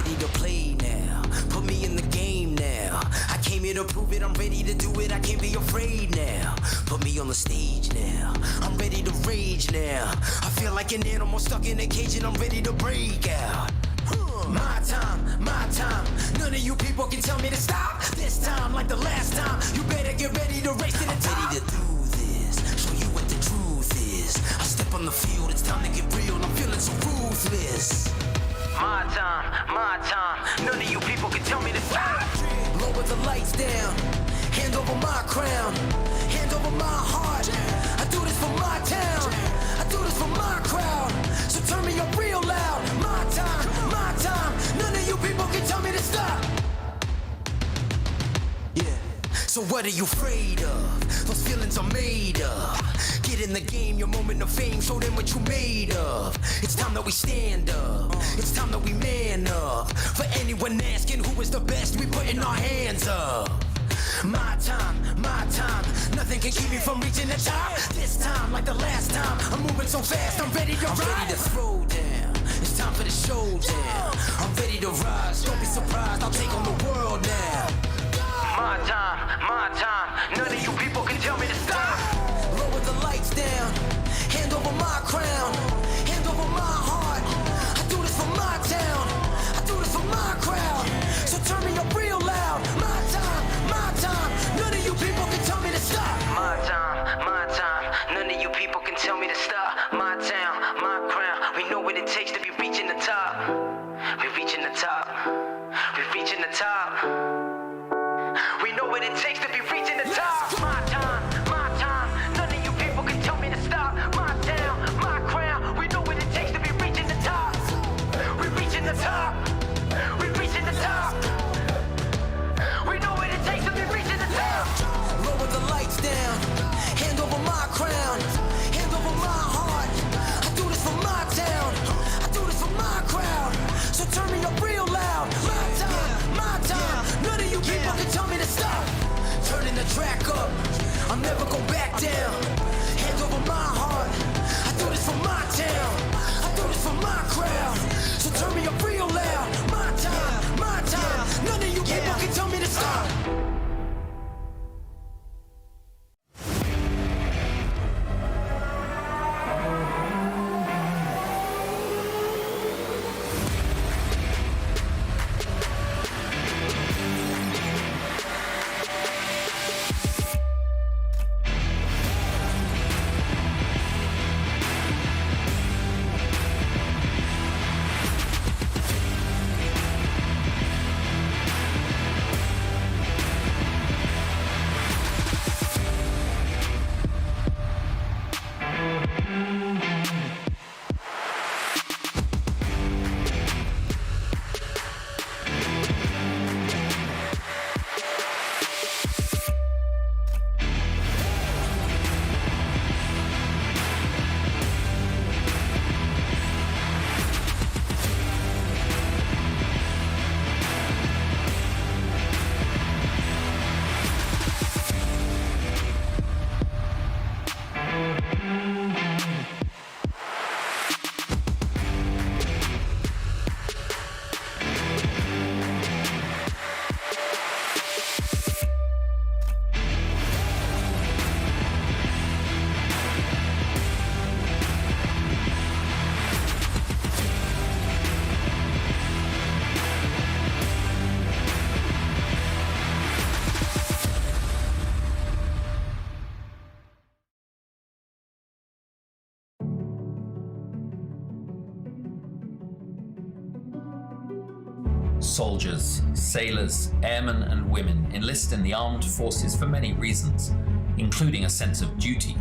ready to play now. Put me in the game now. I came here to prove it, I'm ready to do it, I can't be afraid now. Put me on the stage now, I'm ready to rage now. I feel like an animal stuck in a cage and I'm ready to break out. My time, none of you people can tell me to stop. This time, like the last time, you better get ready to race to the top. I'm ready to do this, show you what the truth is. I step on the field, it's time to get real, I'm feeling so ruthless. My time, none of you people can tell me to stop. Lower the lights down, hand over my crown, hand over my heart. I do this for my town, I do this for my crowd. So turn me up real loud. My time, none of you people can tell me to stop. Yeah. So what are you afraid of? Those feelings are made of. Get in the game, your moment of fame, show them what you made of. It's time that we stand up, it's time that we man up. For anyone asking who is the best, we putting our hands up. My time, nothing can keep me from reaching the top. This time, like the last time, I'm moving so fast, I'm ready to ride. I'm ready to throw down, it's time for the showdown. I'm ready to rise, don't be surprised, I'll take on the world now. My time, none of you people can tell me to stop. Lower the lights down, hand over my crown, hand over my heart. I do this for my town, I do this for my crowd. So turn me up real loud. My time, none of you people can tell me to stop. My time, none of you people can tell me to stop. My town, my crown, we know what it takes to be reaching the top. We're reaching the top, we're reaching the top. We know what it takes to be reaching the top. My time, none of you people can tell me to stop. My town, my crown, we know what it takes to be reaching the top. We're reaching the top, we're reaching the top. We know what it takes to be reaching the top. Lower the lights down, hand over my crown, hand over my heart. I do this for my town, I do this for my crowd. So turn me up real loud. My time, none of you people can tell me to stop. Turning the track up, I'm never go back down. Hand over my heart, I do this for my town, I do this for my crowd. So turn me up real loud. My time, none of you people can tell me to stop. Soldiers, sailors, airmen and women enlist in the armed forces for many reasons, including a sense of duty,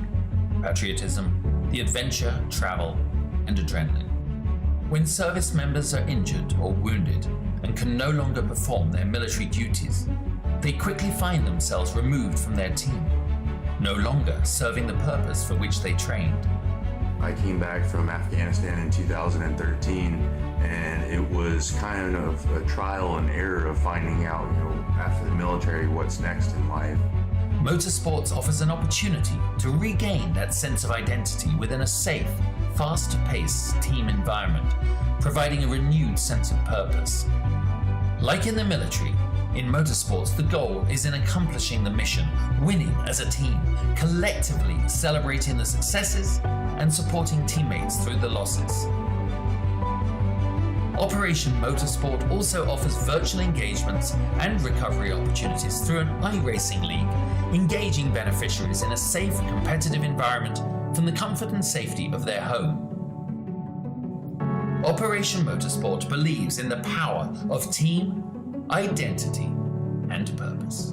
patriotism, the adventure, travel, and adrenaline. When service members are injured or wounded and can no longer perform their military duties, they quickly find themselves removed from their team, no longer serving the purpose for which they trained. I came back from Afghanistan in 2013, and it was kind of a trial and error of finding out, after the military, what's next in life. Motorsports offers an opportunity to regain that sense of identity within a safe, fast-paced team environment, providing a renewed sense of purpose. Like in the military, in motorsports the goal is in accomplishing the mission, winning as a team, collectively celebrating the successes and supporting teammates through the losses. Operation Motorsport also offers virtual engagements and recovery opportunities through an iRacing league, engaging beneficiaries in a safe, competitive environment from the comfort and safety of their home. Operation Motorsport believes in the power of team, identity, and purpose.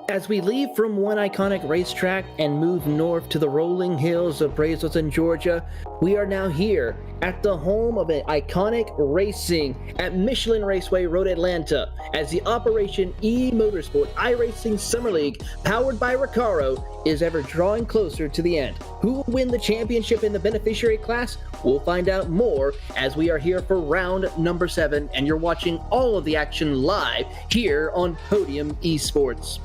As we leave from one iconic racetrack and move north to the rolling hills of Brazelton, Georgia, we are now here at the home of an iconic racing at Michelin Raceway Road, Atlanta, as the Operation eMotorsport iRacing Summer League, powered by Recaro, is ever drawing closer to the end. Who will win the championship in the beneficiary class? We'll find out more as we are here for round number 7, and you're watching all of the action live here on Podium Esports.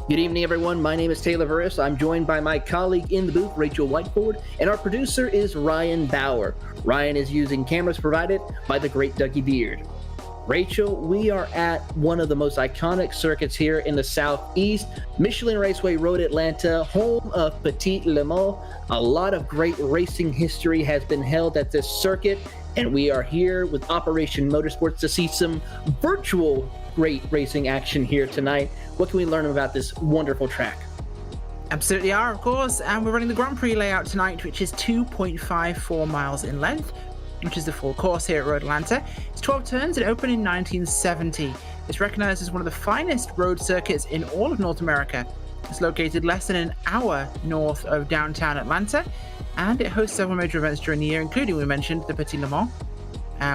Good evening, everyone. My name is Taylor Burris. I'm joined by my colleague in the booth, Rachel Whiteford, and our producer is Ryan Bauer. Ryan is using cameras provided by the great Dougie Beard. Rachel, we are at one of the most iconic circuits here in the Southeast, Michelin Raceway Road, Atlanta, home of Petit Le Mans. A lot of great racing history has been held at this circuit, and we are here with Operation Motorsports to see some virtual great racing action here tonight. What can we learn about this wonderful track? Absolutely are, of course, and we're running the Grand Prix layout tonight, which is 2.54 miles in length, which is the full course here at Road Atlanta. It's 12 turns and opened in 1970. It's recognized as one of the finest road circuits in all of North America. It's located less than an hour north of downtown Atlanta, and it hosts several major events during the year, including, we mentioned, the Petit Le Mans,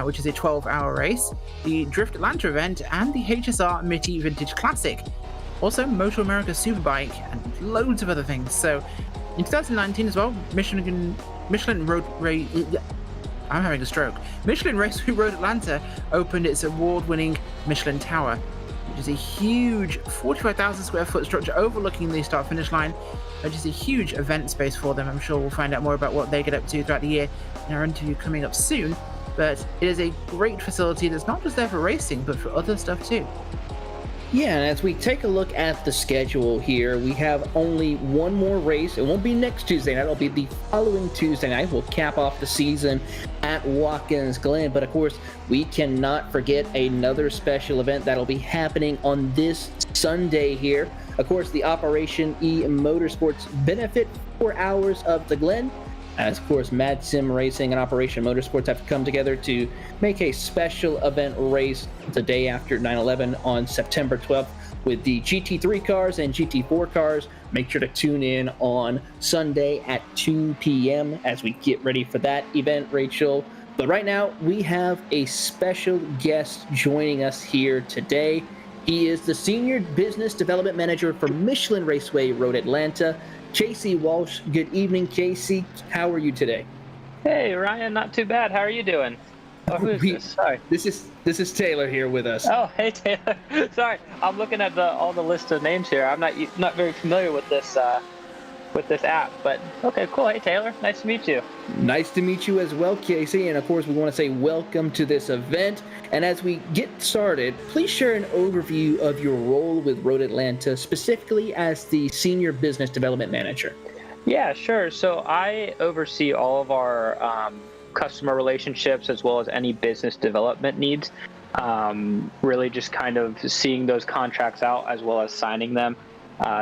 which is a 12-hour race, the Drift Atlanta event, and the HSR Mitty Vintage Classic. Also, Moto America Superbike, and loads of other things. So, in 2019 as well, Michelin Raceway Road Atlanta opened its award-winning Michelin Tower, which is a huge 45,000 square foot structure overlooking the start-finish line, which is a huge event space for them. I'm sure we'll find out more about what they get up to throughout the year in our interview coming up soon. But it is a great facility that's not just there for racing, but for other stuff too. Yeah, and as we take a look at the schedule here, we have only one more race. It won't be next Tuesday night. It'll be the following Tuesday night. We'll cap off the season at Watkins Glen. But of course, we cannot forget another special event that'll be happening on this Sunday here. Of course, the Operation eMotorsport's benefit 4 hours of the Glen. As, of course, Mad Sim Racing and Operation Motorsports have come together to make a special event race the day after 9/11 on September 12th with the GT3 cars and GT4 cars. Make sure to tune in on Sunday at 2 p.m. as we get ready for that event, Rachel. But right now, we have a special guest joining us here today. He is the Senior Business Development Manager for Michelin Raceway Road Atlanta, Casey Walsh. Good evening, Casey. How are you today? Hey, Ryan, not too bad. How are you doing? Oh, who is this? Sorry. This is Taylor here with us. Oh, hey, Taylor. Sorry, I'm looking at all the list of names here. I'm not very familiar with this app, but okay, cool. Hey, Taylor. Nice to meet you. Nice to meet you as well, Casey. And of course, we want to say welcome to this event. And as we get started, please share an overview of your role with Road Atlanta, specifically as the Senior Business Development Manager. Yeah, sure. So I oversee all of our customer relationships as well as any business development needs. Really just kind of seeing those contracts out as well as signing them.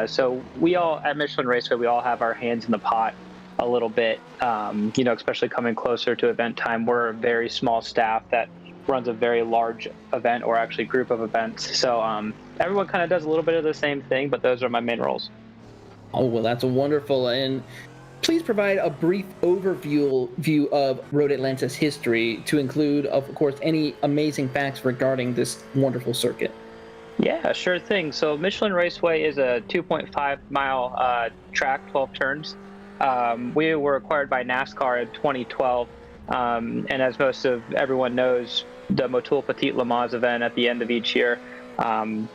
So we all at Michelin Raceway, we all have our hands in the pot a little bit, especially coming closer to event time. We're a very small staff that runs a very large event, or actually group of events. So everyone kind of does a little bit of the same thing, but those are my main roles. Oh, well, that's wonderful. And please provide a brief overview of Road Atlanta's history, to include, of course, any amazing facts regarding this wonderful circuit. Yeah, sure thing. So Michelin Raceway is a 2.5-mile track, 12 turns. We were acquired by NASCAR in 2012. And as most of everyone knows, the Motul Petit Le Mans event at the end of each year kind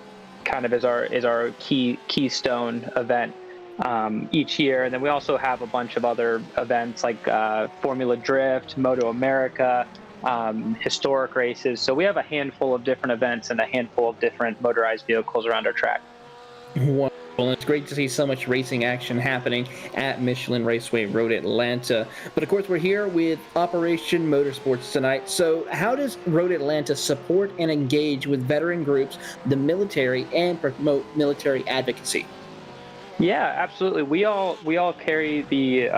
of is our keystone event each year. And then we also have a bunch of other events like Formula Drift, Moto America, historic races. So we have a handful of different events and a handful of different motorized vehicles around our track. Wonderful. And it's great to see so much racing action happening at Michelin Raceway Road Atlanta. But of course, we're here with Operation Motorsports tonight. So how does Road Atlanta support and engage with veteran groups, the military, and promote military advocacy? Yeah, absolutely. We all carry the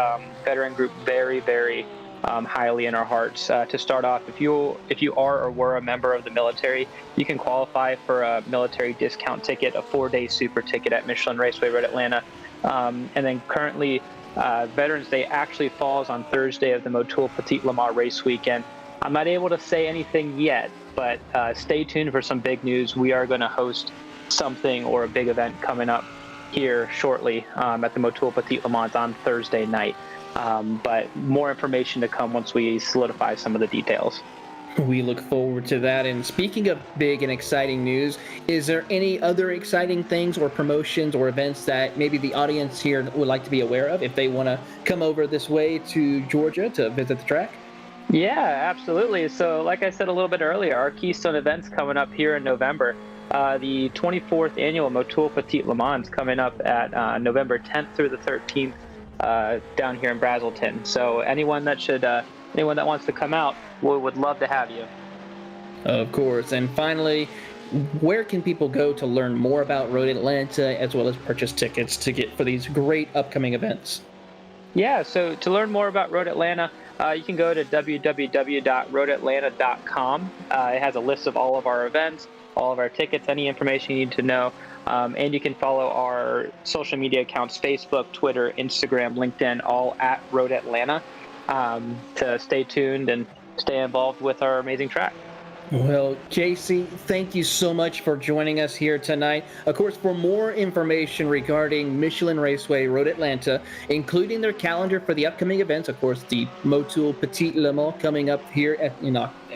veteran group very, very highly in our hearts. To start off, if you are or were a member of the military, you can qualify for a military discount ticket, a 4-day super ticket at Michelin Raceway Road Atlanta. And then currently, Veterans Day actually falls on Thursday of the Motul Petit Le Mans race weekend. I'm not able to say anything yet, but stay tuned for some big news. We are going to host something or a big event coming up here shortly at the Motul Petit Le Mans on Thursday night. But more information to come once we solidify some of the details. We look forward to that. And speaking of big and exciting news, is there any other exciting things or promotions or events that maybe the audience here would like to be aware of if they want to come over this way to Georgia to visit the track? Yeah, absolutely. So like I said a little bit earlier, our Keystone event's coming up here in November. The 24th annual Motul Petit Le Mans coming up at November 10th through the 13th. Down here in Brazelton. So anyone that wants to come out, we would love to have you. Of course. And finally, where can people go to learn more about Road Atlanta as well as purchase tickets to get for these great upcoming events? Yeah, so to learn more about Road Atlanta, you can go to www.roadatlanta.com. It has a list of all of our events, all of our tickets, any information you need to know. And you can follow our social media accounts, Facebook, Twitter, Instagram, LinkedIn, all at Road Atlanta, to stay tuned and stay involved with our amazing track. Well, Casey, thank you so much for joining us here tonight. Of course, for more information regarding Michelin Raceway Road Atlanta, including their calendar for the upcoming events, of course, the Motul Petit Le Mans coming up here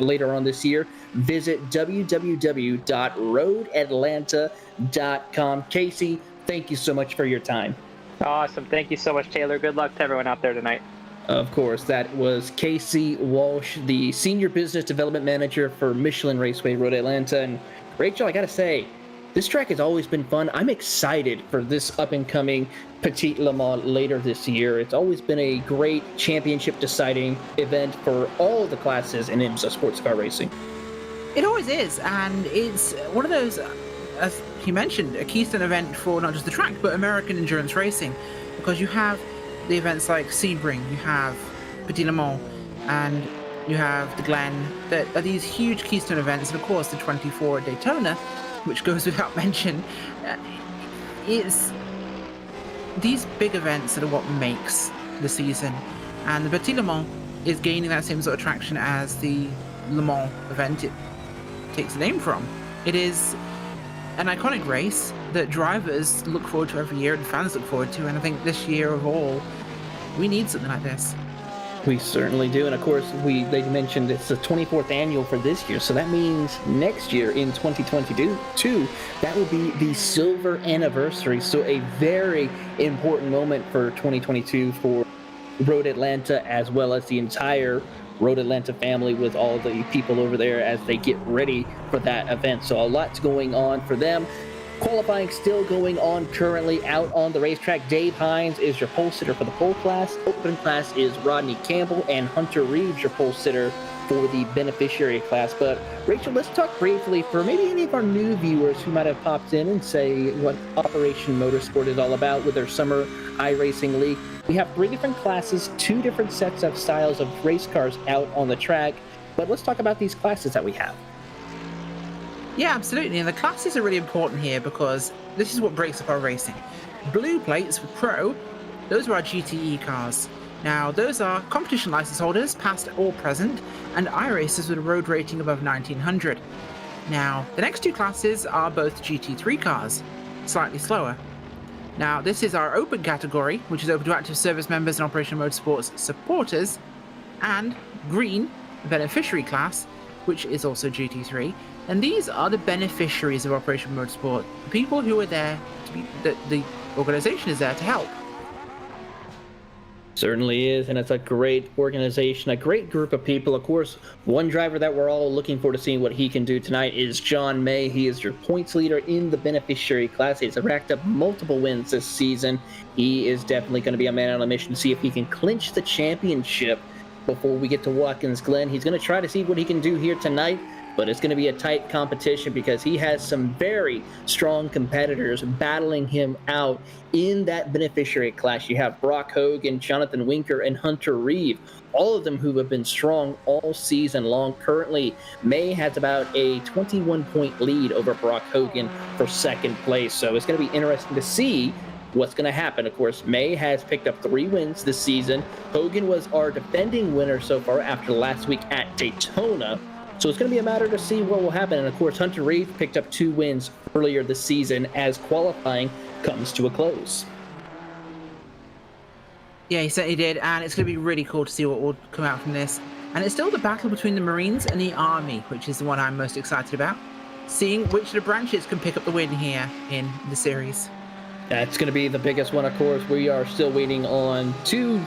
later on this year, visit www.roadatlanta.com. Casey, thank you so much for your time. Awesome. Thank you so much, Taylor. Good luck to everyone out there tonight. Of course, that was Casey Walsh, the Senior Business Development Manager for Michelin Raceway Road Atlanta. And Rachel, I got to say, This track has always been fun. I'm excited for this up-and-coming Petit Le Mans later this year. It's always been a great championship-deciding event for all the classes in IMSA sports car racing. It always is, and it's one of those, as you mentioned, a keystone event for not just the track, but American endurance racing, because you have the events like Sebring, you have Petit Le Mans, and you have the Glen, that are these huge keystone events, and of course the 24 at Daytona, which goes without mention. It's these big events that are what makes the season, and the Petit Le Mans is gaining that same sort of traction as the Le Mans event it takes the name from. It is an iconic race that drivers look forward to every year and fans look forward to, and I think this year of all, we need something like this. We certainly do, and of course, they mentioned it's the 24th annual for this year, so that means next year in 2022, that will be the silver anniversary, so a very important moment for 2022 for Road Atlanta, as well as the entire Road Atlanta family with all the people over there as they get ready for that event. So a lot's going on for them. Qualifying still going on currently out on the racetrack. Dave Hines is your pole sitter for the pole class. Open class is Rodney Campbell and Hunter Reeves, your pole sitter for the beneficiary class. But Rachel, let's talk briefly for maybe any of our new viewers who might have popped in and say what Operation Motorsport is all about with their summer iRacing league. We have 3 different classes, 2 different sets of styles of race cars out on the track. But let's talk about these classes that we have. Yeah, absolutely. And the classes are really important here because this is what breaks up our racing. Blue plates for Pro, those are our GTE cars. Now, those are competition license holders, past or present, and iRacers with a road rating above 1900. Now, the next 2 classes are both GT3 cars, slightly slower. Now, this is our open category, which is open to active service members and Operation Motorsport's supporters, and green, the beneficiary class, which is also GT3. And these are the beneficiaries of Operation Motorsport, the people who are there to be, the organization is there to help. Certainly is, and it's a great organization, a great group of people. Of course, one driver that we're all looking forward to seeing what he can do tonight is John May. He is your points leader in the beneficiary class. He's racked up multiple wins this season. He is definitely going to be a man on a mission to see if he can clinch the championship before we get to Watkins Glen. He's going to try to see what he can do here tonight, but it's going to be a tight competition because he has some very strong competitors battling him out in that beneficiary class. You have Brock Hogan, Jonathan Winker, and Hunter Reeve, all of them who have been strong all season long. Currently, May has about a 21-point lead over Brock Hogan for second place, so it's going to be interesting to see what's going to happen. Of course, May has picked up 3 wins this season. Hogan was our defending winner so far after last week at Daytona. So it's going to be a matter to see what will happen. And of course, Hunter Reeve picked up 2 wins earlier this season as qualifying comes to a close. Yeah, he certainly did, and it's going to be really cool to see what will come out from this. And it's still the battle between the Marines and the Army, which is the one I'm most excited about. Seeing which of the branches can pick up the win here in the series. That's going to be the biggest one, of course. We are still waiting on 2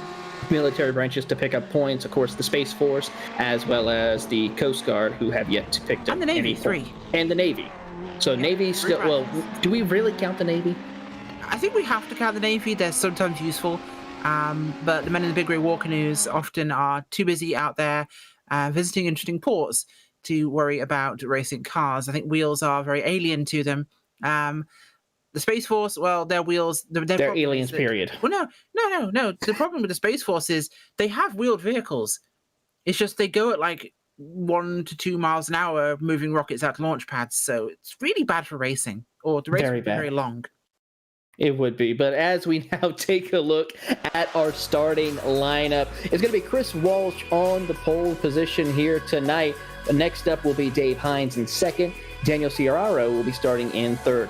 military branches to pick up points. Of course, the Space Force, as well as the Coast Guard, who have yet to pick up and the Navy, any 3. And the Navy. So yeah, Navy still, well, do we really count the Navy? I think we have to count the Navy. They're sometimes useful. But the men in the big grey war canoes often are too busy out there visiting interesting ports to worry about racing cars. I think wheels are very alien to them. The Space Force, well, their wheels... They're aliens, period. Well, no. The problem with the Space Force is they have wheeled vehicles. It's just they go at like 1 to 2 miles an hour moving rockets out to launch pads. So it's really bad for racing. Or the race would be very long. It would be. But as we now take a look at our starting lineup, it's going to be Chris Walsh on the pole position here tonight. Next up will be Dave Hines in second. Daniel Ciararo will be starting in third.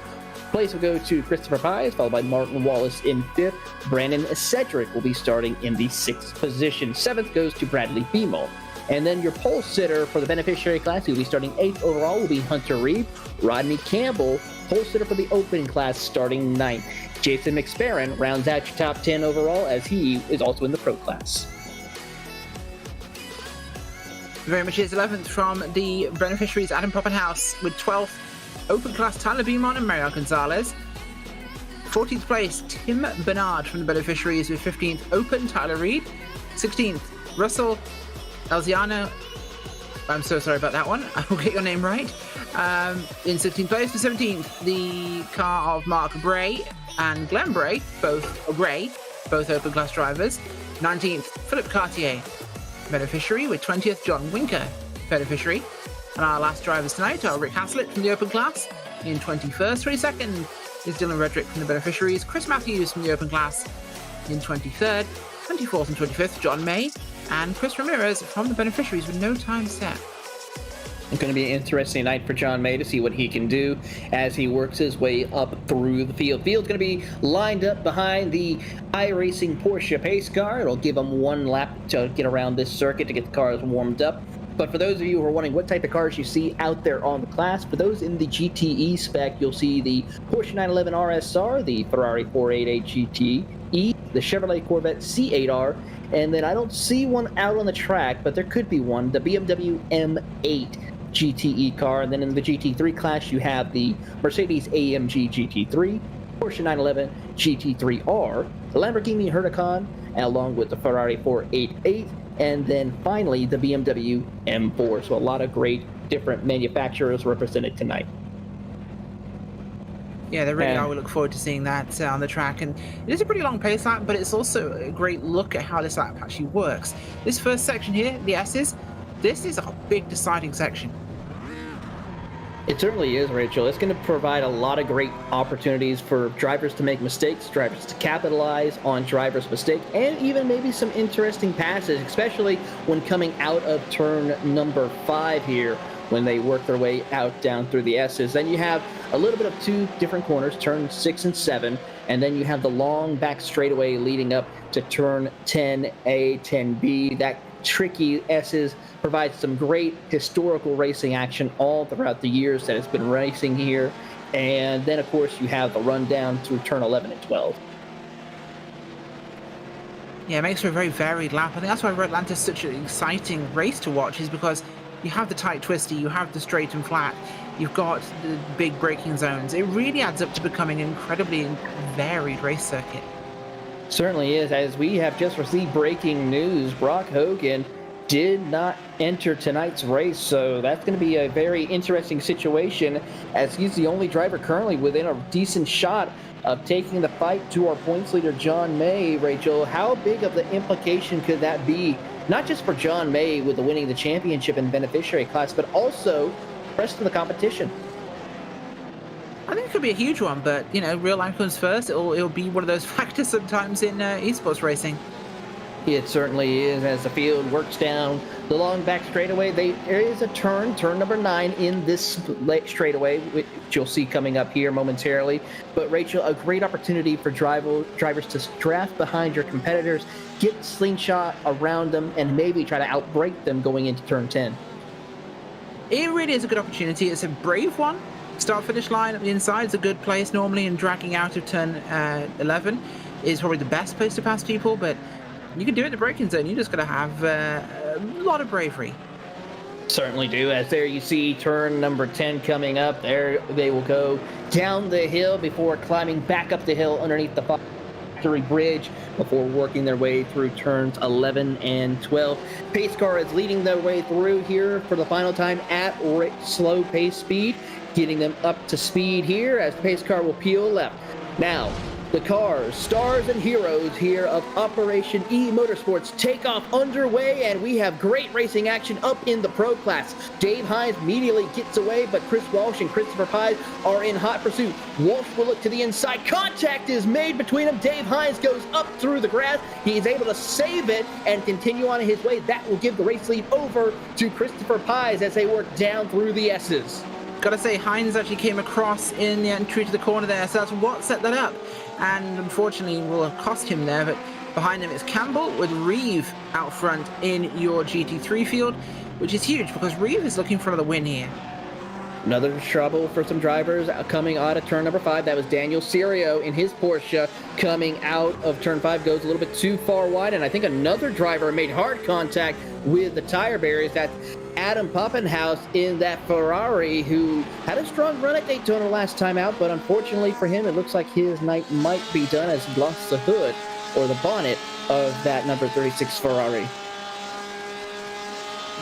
Place will go to Christopher Pies, followed by Martin Wallace in 5th. Brandon Cedric will be starting in the 6th position. 7th goes to Bradley Beamel. And then your pole sitter for the beneficiary class, who will be starting 8th overall, will be Hunter Reeve. Rodney Campbell, pole sitter for the open class, starting 9th. Jason McSparron rounds out your top 10 overall, as he is also in the pro class. Very much is 11th from the beneficiaries, Adam Poppenhaus with 12th. Open class, Tyler Beaumont and Mariel Gonzalez. 14th place, Tim Bernard from the Beneficiaries with 15th, Open, Tyler Reed. 16th, Russell Elziano. I'm so sorry about that one. I will get your name right. In 16th place. For 17th, the car of Mark Bray and Glenn Bray, both open class drivers. 19th, Philip Cartier, Beneficiary, with 20th, John Winker, Beneficiary. And our last drivers tonight are Rick Haslett from the open class in 21st. 22nd is Dylan Redrick from the Beneficiaries. Chris Matthews from the open class in 23rd. 24th and 25th, John May. And Chris Ramirez from the Beneficiaries with no time set. It's going to be an interesting night for John May to see what he can do as he works his way up through the field. Field's going to be lined up behind the iRacing Porsche pace car. It'll give them one lap to get around this circuit to get the cars warmed up. But for those of you who are wondering what type of cars you see out there on the class, for those in the GTE spec, you'll see the Porsche 911 RSR, the Ferrari 488 GTE, the Chevrolet Corvette C8R, and then I don't see one out on the track, but there could be one, the BMW M8 GTE car. And then in the GT3 class, you have the Mercedes AMG GT3, Porsche 911 GT3R, the Lamborghini Huracan, along with the Ferrari 488, and then finally the BMW M4. So a lot of great different manufacturers represented tonight. Yeah, they really are. We look forward to seeing that on the track. And it is a pretty long pace lap, but it's also a great look at how this lap actually works. This first section here, the S's, this is a big deciding section. It certainly is, Rachel. It's going to provide a lot of great opportunities for drivers to make mistakes, drivers to capitalize on drivers' mistakes, and even maybe some interesting passes, especially when coming out of turn number 5 here, when they work their way out down through the S's. Then you have a little bit of 2 different corners, turn 6 and 7, and then you have the long back straightaway leading up to turn 10A, 10B. That tricky S's provides some great historical racing action all throughout the years that it's been racing here. And then, of course, you have the rundown through turn 11 and 12. Yeah, it makes for a very varied lap. I think that's why Road Atlanta is such an exciting race to watch, is because you have the tight twisty, you have the straight and flat, you've got the big braking zones. It really adds up to becoming an incredibly varied race circuit. Certainly is. As we have just received breaking news, Brock Hogan did not enter tonight's race, so that's going to be a very interesting situation, as he's the only driver currently within a decent shot of taking the fight to our points leader, John May. Rachel, how big of the implication could that be, not just for John May with the winning the championship in beneficiary class, but also the rest of the competition? I think it could be a huge one, but, you know, real life comes first. It'll be one of those factors sometimes in esports racing. It certainly is. As the field works down the long back straightaway, there is a turn number 9 in this straightaway, which you'll see coming up here momentarily. But Rachel, a great opportunity for drivers to draft behind your competitors, get slingshot around them, and maybe try to outbrake them going into turn 10. It really is a good opportunity. It's a brave one. Start-finish line at the inside is a good place normally, and dragging out of turn 11 is probably the best place to pass people, but you can do it in the braking zone. You just got to have a lot of bravery. Certainly do. As there you see turn number 10 coming up. There they will go down the hill before climbing back up the hill underneath the factory bridge before working their way through turns 11 and 12. Pace car is leading their way through here for the final time at slow pace speed, getting them up to speed here as the pace car will peel left. Now, the cars, stars and heroes here of Operation eMotorsport's takeoff underway, and we have great racing action up in the pro class. Dave Hines immediately gets away, but Chris Walsh and Christopher Pies are in hot pursuit. Walsh will look to the inside. Contact is made between them. Dave Hines goes up through the grass. He is able to save it and continue on his way. That will give the race lead over to Christopher Pies as they work down through the S's. Gotta say, Hines actually came across in the entry to the corner there, so that's what set that up. And unfortunately will have cost him there, but behind him is Campbell with Reeve out front in your GT3 field, which is huge because Reeve is looking for another win here. Another trouble for some drivers coming out of turn number 5. That was Daniel Serio in his Porsche coming out of turn 5. Goes a little bit too far wide, and I think another driver made hard contact with the tire barriers. That's Adam Poppenhaus in that Ferrari, who had a strong run at Daytona last time out, but unfortunately for him, it looks like his night might be done as he lost the hood or the bonnet of that number 36 Ferrari.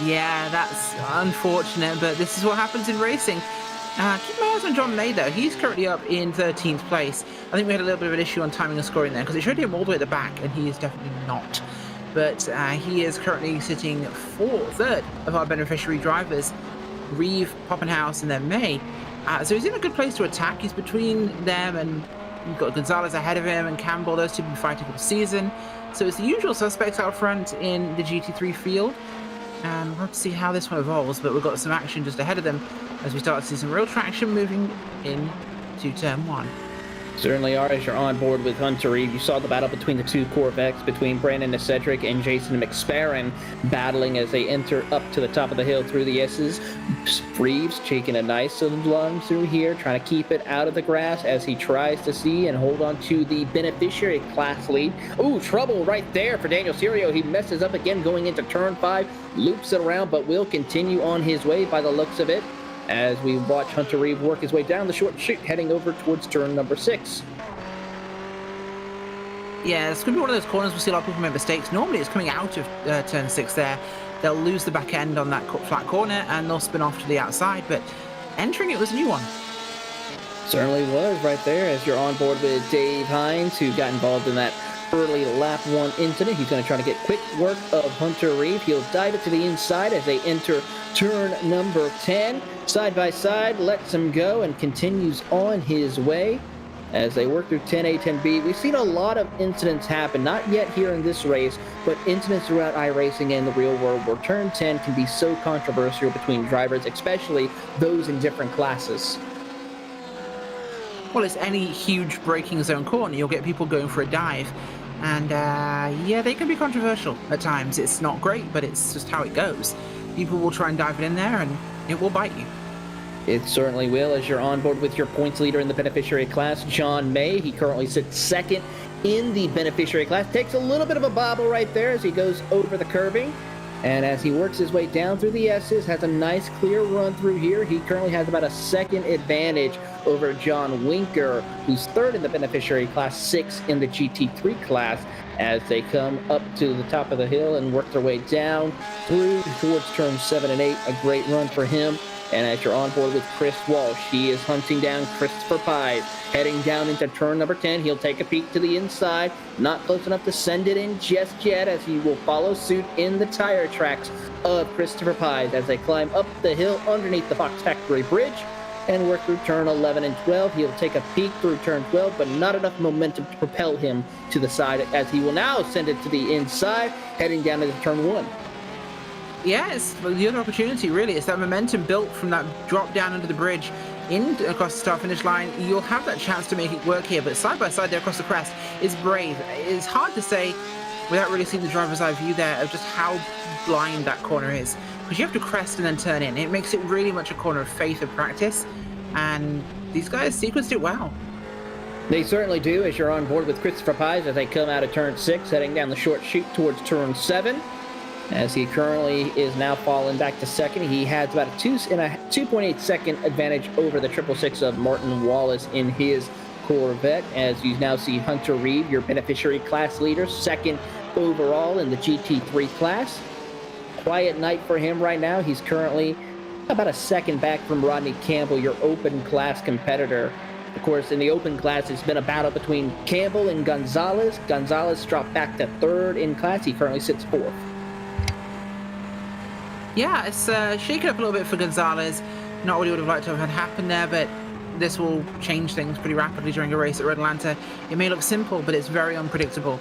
Yeah, that's unfortunate, but this is what happens in racing. Keep my eyes on John May, though. He's currently up in 13th place. I think we had a little bit of an issue on timing and scoring there, because it showed him all the way at the back, and he is definitely not. But he is currently sitting third of our beneficiary drivers, Reeve, Poppenhaus, and then May. So he's in a good place to attack. He's between them, and you've got Gonzalez ahead of him, and Campbell. Those two have been fighting for the season. So it's the usual suspects out front in the GT3 field. And we'll have to see how this one evolves, but we've got some action just ahead of them as we start to see some real traction moving into turn 1. Certainly are, as you're on board with Hunter Reeve. You saw the battle between the two Corvettes, between Brandon Cedric and Jason McSparron, battling as they enter up to the top of the hill through the S's. Reeves taking a nice little run through here, trying to keep it out of the grass as he tries to see and hold on to the beneficiary class lead. Ooh, trouble right there for Daniel Serio. He messes up again going into turn 5, loops it around, but will continue on his way by the looks of it, as we watch Hunter Reeve work his way down the short chute, heading over towards turn number 6. Yeah, it's going to be one of those corners we see a lot of people make mistakes. Normally it's coming out of turn 6 there. They'll lose the back end on that flat corner and they'll spin off to the outside, but entering it was a new one. Certainly was right there, as you're on board with Dave Hines, who got involved in that early lap 1 incident. He's going to try to get quick work of Hunter Reeve. He'll dive it to the inside as they enter turn number 10. Side by side, lets him go and continues on his way as they work through 10A, 10B. We've seen a lot of incidents happen, not yet here in this race, but incidents throughout iRacing and the real world where turn 10 can be so controversial between drivers, especially those in different classes. Well, it's any huge braking zone corner. You'll get people going for a dive. And yeah, they can be controversial at times. It's not great, but it's just how it goes. People will try and dive it in there and it will bite you. It certainly will, as you're on board with your points leader in the beneficiary class, John May. He currently sits second in the beneficiary class. Takes a little bit of a bobble right there as he goes over the curbing. And as he works his way down through the S's, has a nice clear run through here. He currently has about a second advantage over John Winker, who's third in the beneficiary class, 6 in the GT3 class, as they come up to the top of the hill and work their way down through towards turn 7 and 8. A great run for him. And as you're on board with Chris Walsh, he is hunting down Christopher Pies. Heading down into turn number 10, he'll take a peek to the inside. Not close enough to send it in just yet, as he will follow suit in the tire tracks of Christopher Pies as they climb up the hill underneath the Fox Factory Bridge and work through turn 11 and 12. He'll take a peek through turn 12, but not enough momentum to propel him to the side, as he will now send it to the inside, heading down into turn 1. Yeah, it's the other opportunity, really. It's that momentum built from that drop down under the bridge across the start-finish line. You'll have that chance to make it work here, but side by side there across the crest is brave. It's hard to say without really seeing the driver's eye view there of just how blind that corner is, because you have to crest and then turn in. It makes it really much a corner of faith and practice, and these guys sequenced it well. They certainly do, as you're on board with Christopher Pies as they come out of turn 6, heading down the short chute towards turn 7. As he currently is now falling back to second. He has about a 2.8 second advantage over the 666 of Martin Wallace in his Corvette, as you now see Hunter Reeve, your beneficiary class leader, second overall in the GT3 class. Quiet night for him right now. He's currently about a second back from Rodney Campbell, your open class competitor. Of course, in the open class, it's been a battle between Campbell and Gonzalez. Gonzalez dropped back to third in class. He currently sits fourth. Yeah, it's shaken up a little bit for Gonzalez. Not what he would have liked to have had happen there, but this will change things pretty rapidly during a race at Red Atlanta. It may look simple, but it's very unpredictable.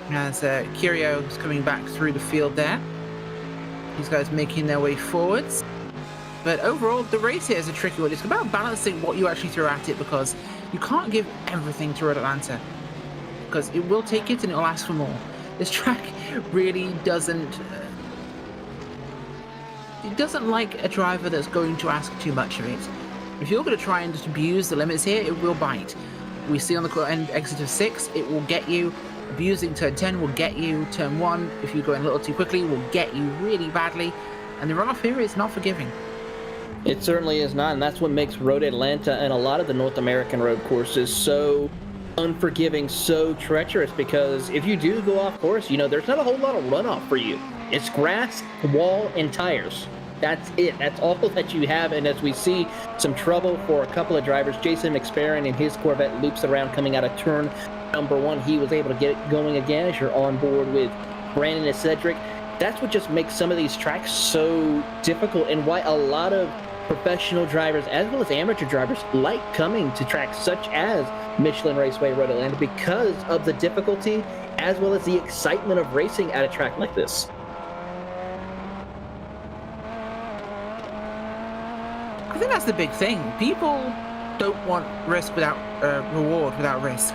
As Curio is coming back through the field there. These guys making their way forwards. But overall, the race here is a tricky one. It's about balancing what you actually throw at it, because you can't give everything to Red Atlanta, because it will take it and it will ask for more. This track really doesn't... It doesn't like a driver that's going to ask too much of it. If you're going to try and just abuse the limits here, it will bite. We see on the end exit of 6, it will get you. Abusing turn 10 will get you. Turn 1, if you're going a little too quickly, will get you really badly. And the runoff here is not forgiving. It certainly is not, and that's what makes Road Atlanta and a lot of the North American road courses so unforgiving, so treacherous, because if you do go off course, there's not a whole lot of runoff for you. It's grass, wall, and tires. That's it. That's all that you have, and as we see some trouble for a couple of drivers, Jason McSparron in his Corvette loops around coming out of turn number 1. He was able to get it going again as you're on board with Brandon and Cedric. That's what just makes some of these tracks so difficult, and why a lot of professional drivers as well as amateur drivers like coming to tracks such as Michelin Raceway Road Atlanta, because of the difficulty as well as the excitement of racing at a track like this. I think that's the big thing. People don't want risk without reward, without risk.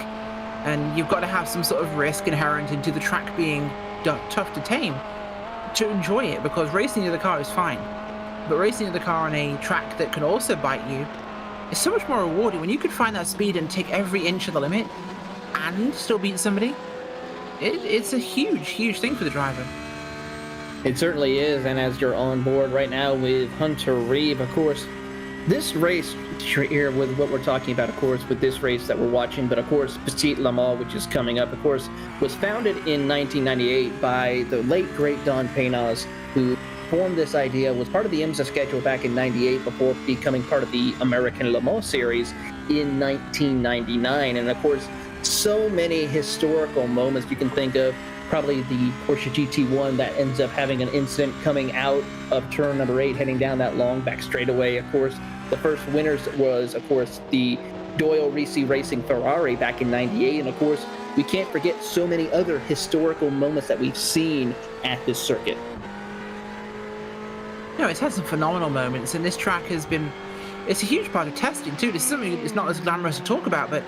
And you've got to have some sort of risk inherent into the track being tough to tame to enjoy it, because racing in the car is fine. But racing in the car on a track that can also bite you is so much more rewarding. When you can find that speed and take every inch of the limit and still beat somebody, it's a huge, huge thing for the driver. It certainly is, and as you're on board right now with Hunter Reeve, of course, this race here with what we're talking about, of course, with this race that we're watching, but of course, Petite Le Mans, which is coming up, of course, was founded in 1998 by the late, great Don Paynas, who formed this idea, was part of the IMSA schedule back in 98 before becoming part of the American Le Mans series in 1999. And of course, so many historical moments you can think of. Probably the Porsche GT1 that ends up having an incident coming out of turn number 8, heading down that long back straightaway. Of course, the first winners was, of course, the Doyle Reese Racing Ferrari back in 98. And of course, we can't forget so many other historical moments that we've seen at this circuit. No, it's had some phenomenal moments, and this track has been, it's a huge part of testing too. This is something that's not as glamorous to talk about, but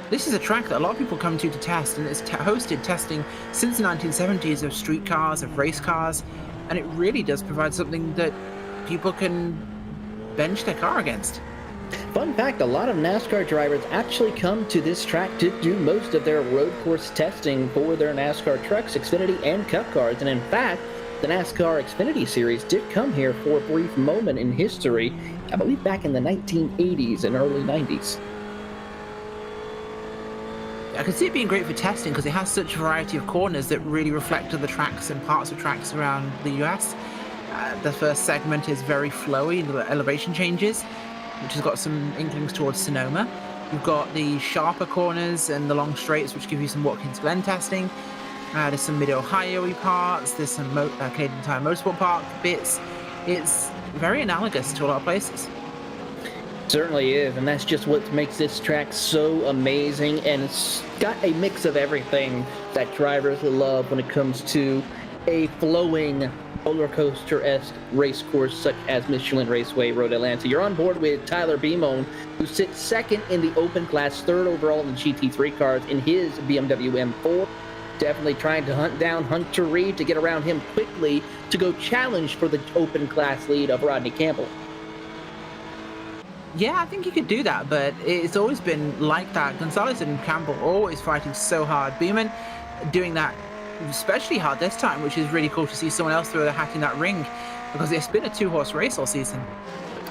this is a track that a lot of people come to test, and it's hosted testing since the 1970s of street cars, of race cars, and it really does provide something that people can bench their car against. Fun fact, a lot of NASCAR drivers actually come to this track to do most of their road course testing for their NASCAR trucks, Xfinity, and Cup cars, and in fact, the NASCAR Xfinity Series did come here for a brief moment in history, I believe back in the 1980s and early 90s. I can see it being great for testing because it has such a variety of corners that really reflect other tracks and parts of tracks around the US. The first segment is very flowy in the elevation changes, which has got some inklings towards Sonoma. You've got the sharper corners and the long straights, which give you some Watkins Glen testing. There's some Mid-Ohio-y parts, there's some Canadian Tire Motorsport Park bits. It's very analogous to a lot of places. Certainly is, and that's just what makes this track so amazing, and it's got a mix of everything that drivers love when it comes to a flowing roller coaster-esque race course such as Michelin Raceway Road Atlanta. You're on board with Tyler Beamone, who sits second in the open class, third overall in the GT3 cars in his BMW M4. Definitely trying to hunt down Hunter Reeve to get around him quickly to go challenge for the open class lead of Rodney Campbell. Yeah, I think he could do that, but it's always been like that. Gonzalez and Campbell always fighting so hard. Beeman doing that especially hard this time, which is really cool to see someone else throw their hat in that ring, because it's been a 2-horse race all season.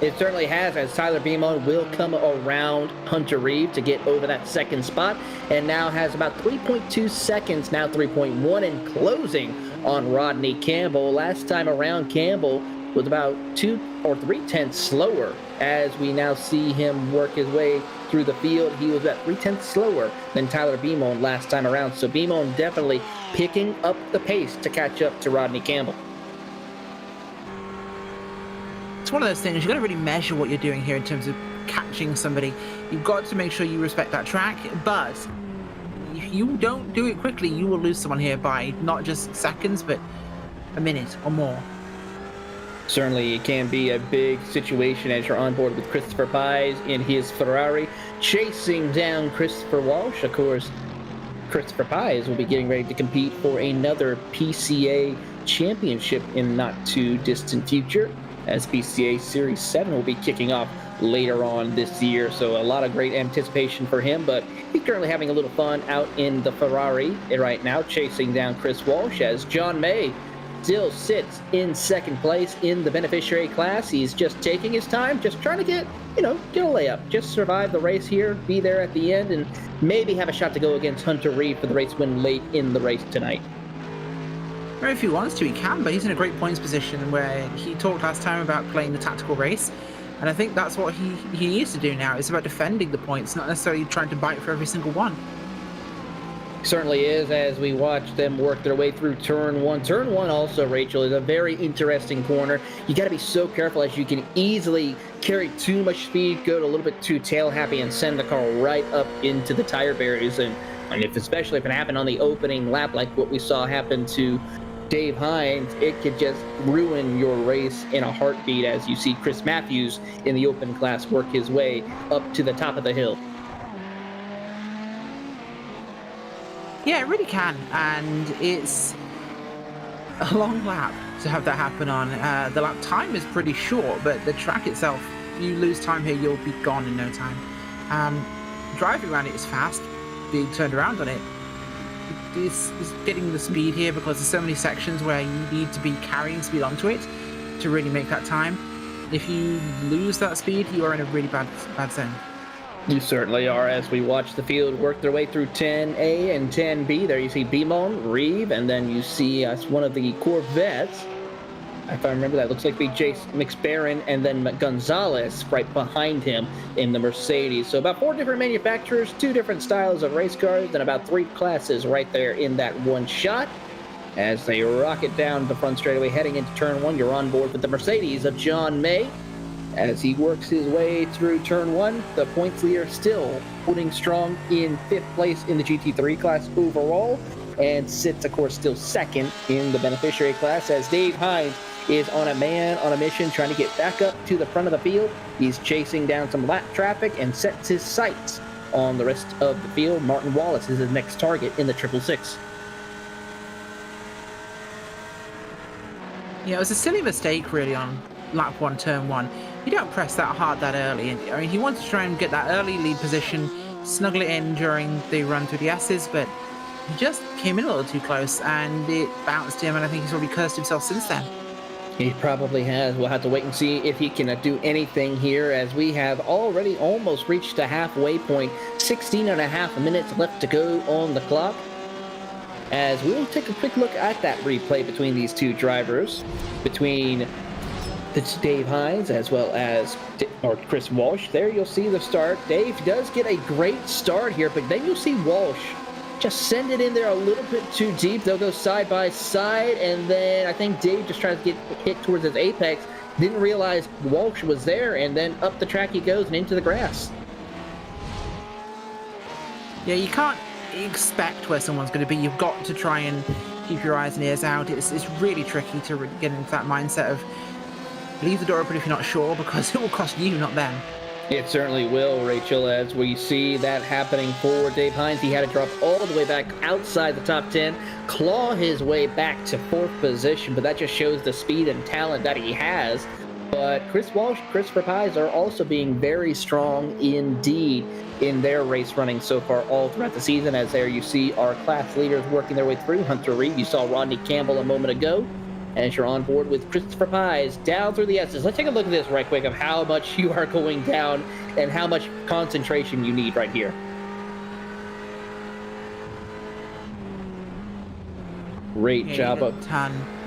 It certainly has, as Tyler Beamone will come around Hunter Reeve to get over that second spot, and now has about 3.2 seconds, now 3.1, and closing on Rodney Campbell. Last time around, Campbell was about 2 or 3/10 slower. As we now see him work his way through the field, he was about 3/10 slower than Tyler Beamone last time around. So Beamone definitely picking up the pace to catch up to Rodney Campbell. It's one of those things, you've got to really measure what you're doing here in terms of catching somebody. You've got to make sure you respect that track, but if you don't do it quickly, you will lose someone here by not just seconds, but a minute or more. Certainly, it can be a big situation as you're on board with Christopher Pies in his Ferrari, chasing down Christopher Walsh. Of course, Christopher Pies will be getting ready to compete for another PCA championship in not too distant future, as PCA Series 7 will be kicking off later on this year. So a lot of great anticipation for him, but he's currently having a little fun out in the Ferrari right now, chasing down Chris Walsh as John May still sits in second place in the beneficiary class. He's just taking his time, just trying to get a layup, just survive the race here, be there at the end, and maybe have a shot to go against Hunter Reed for the race win late in the race tonight. Or if he wants to, he can, but he's in a great points position where he talked last time about playing the tactical race. And I think that's what he needs to do now. It's about defending the points, not necessarily trying to bite for every single one. Certainly is, as we watch them work their way through turn one. Turn one also, Rachel, is a very interesting corner. You got to be so careful, as you can easily carry too much speed, go a little bit too tail happy, and send the car right up into the tire barriers. And especially if it happened on the opening lap, like what we saw happen to Dave Hines, it could just ruin your race in a heartbeat, as you see Chris Matthews in the open class work his way up to the top of the hill. Yeah, it really can, and it's a long lap to have that happen on. The lap time is pretty short, but the track itself, you lose time here, you'll be gone in no time. Driving around it is fast, being turned around on it is getting the speed here, because there's so many sections where you need to be carrying speed onto it to really make that time. If you lose that speed, you are in a really bad zone. You certainly are, as we watch the field work their way through 10A and 10B. There you see Beamon, Reeve, and then you see one of the Corvettes. If I remember, that looks like be Jace McSparron, and then Gonzalez right behind him in the Mercedes. So about 4 different manufacturers, 2 different styles of race cars, and about 3 classes right there in that one shot. As they rocket down the front straightaway heading into turn 1, you're on board with the Mercedes of John May. As he works his way through turn 1, the points leader still holding strong in 5th place in the GT3 class overall, and sits, of course, still 2nd in the beneficiary class, as Dave Hines is on a mission trying to get back up to the front of the field. He's chasing down some lap traffic and sets his sights on the rest of the field. Martin Wallace is his next target in the 666. Yeah, it was a silly mistake, really, on lap 1, turn 1. You don't press that hard that early. I mean, he wants to try and get that early lead position, snuggle it in during the run through the S's, but he just came in a little too close, and it bounced him, and I think he's already cursed himself since then. He probably has. We'll have to wait and see if he can do anything here, as we have already almost reached the halfway point. 16 and a half minutes left to go on the clock, as we'll take a quick look at that replay between these two drivers, between Dave Hines as well as Chris Walsh. There you'll see the start. Dave does get a great start here, but then you'll see Walsh just send it in there a little bit too deep. They'll go side by side, and then I think Dave just tries to get hit towards his apex, didn't realize Walsh was there, and then up the track he goes and into the grass. Yeah, you can't expect where someone's going to be. You've got to try and keep your eyes and ears out. It's really tricky to get into that mindset of leave the door open if you're not sure, because it will cost you, not them. It certainly will, Rachel, as we see that happening for Dave Hines. He had to drop all the way back outside the top 10, claw his way back to 4th position, but that just shows the speed and talent that he has. But Chris Walsh, Christopher Pies are also being very strong indeed in their race running so far all throughout the season, as there you see our class leaders working their way through. Hunter Reed, you saw Rodney Campbell a moment ago, as you're on board with Christopher Pies down through the S's. Let's take a look at this right quick of how much you are going down and how much concentration you need right here. Great job of...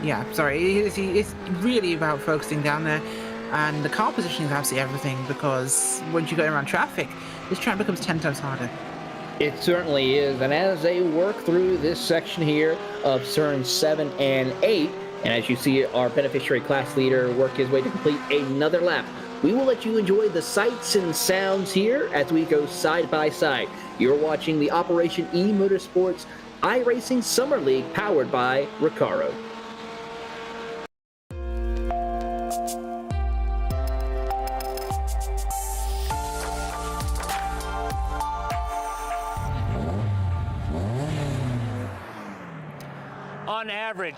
Yeah, sorry. It's really about focusing down there. And the car positioning is absolutely everything, because once you go around traffic, this track becomes 10 times harder. It certainly is. And as they work through this section here of turns 7 and 8, and as you see our beneficiary class leader work his way to complete another lap, we will let you enjoy the sights and sounds here as we go side by side. You're watching the Operation eMotorsports iRacing Summer League powered by Recaro. On average,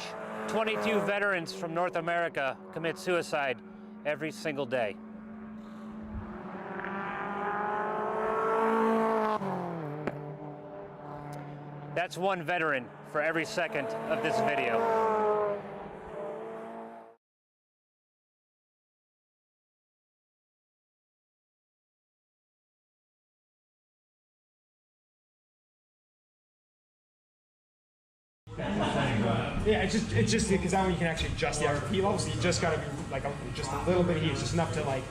22 veterans from North America commit suicide every single day. That's one veteran for every second of this video. Yeah, it's just because that one you can actually adjust the RP level, so you just gotta be like just a little bit of heat, just enough to like.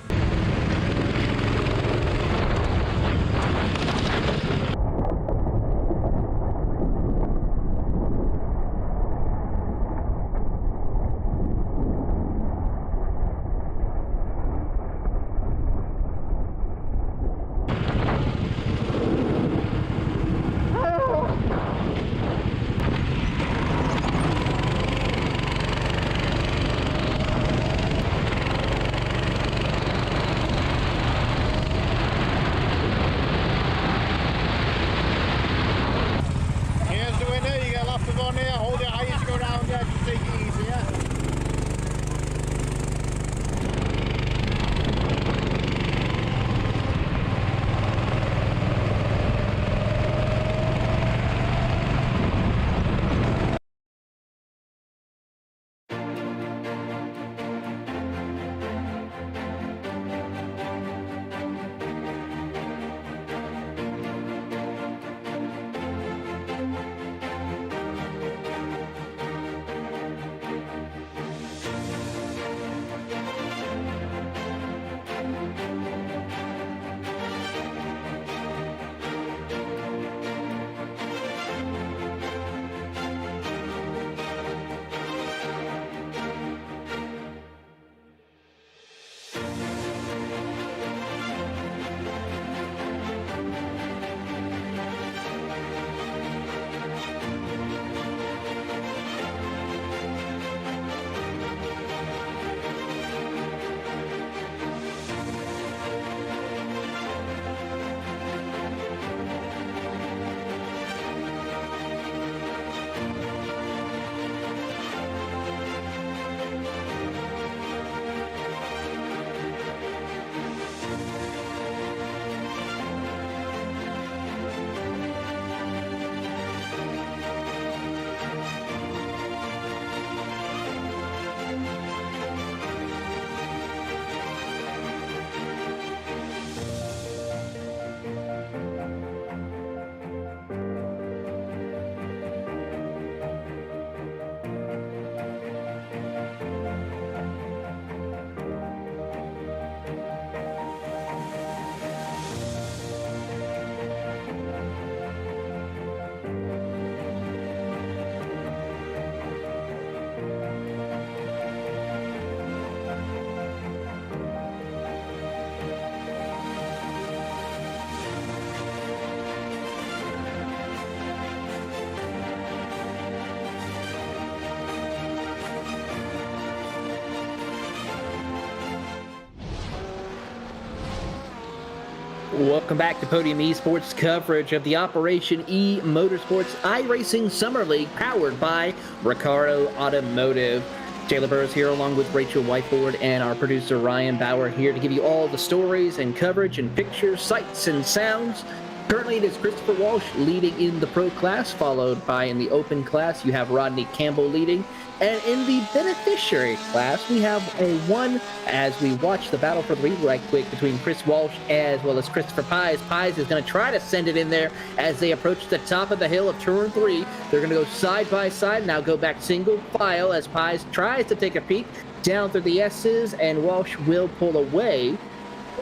Welcome back to Podium Esports coverage of the Operation eMotorsports iRacing Summer League powered by Recaro Automotive. Taylor Burris here along with Rachel Whiteford and our producer Ryan Bauer here to give you all the stories and coverage and pictures, sights and sounds. Currently it is Christopher Walsh leading in the pro class, followed by in the open class you have Rodney Campbell leading. And in the beneficiary class, we have a one as we watch the battle for the lead right quick between Chris Walsh as well as Christopher Pies. Pies is going to try to send it in there as they approach the top of the hill of turn 3. They're going to go side by side, now go back single file as Pies tries to take a peek down through the S's, and Walsh will pull away.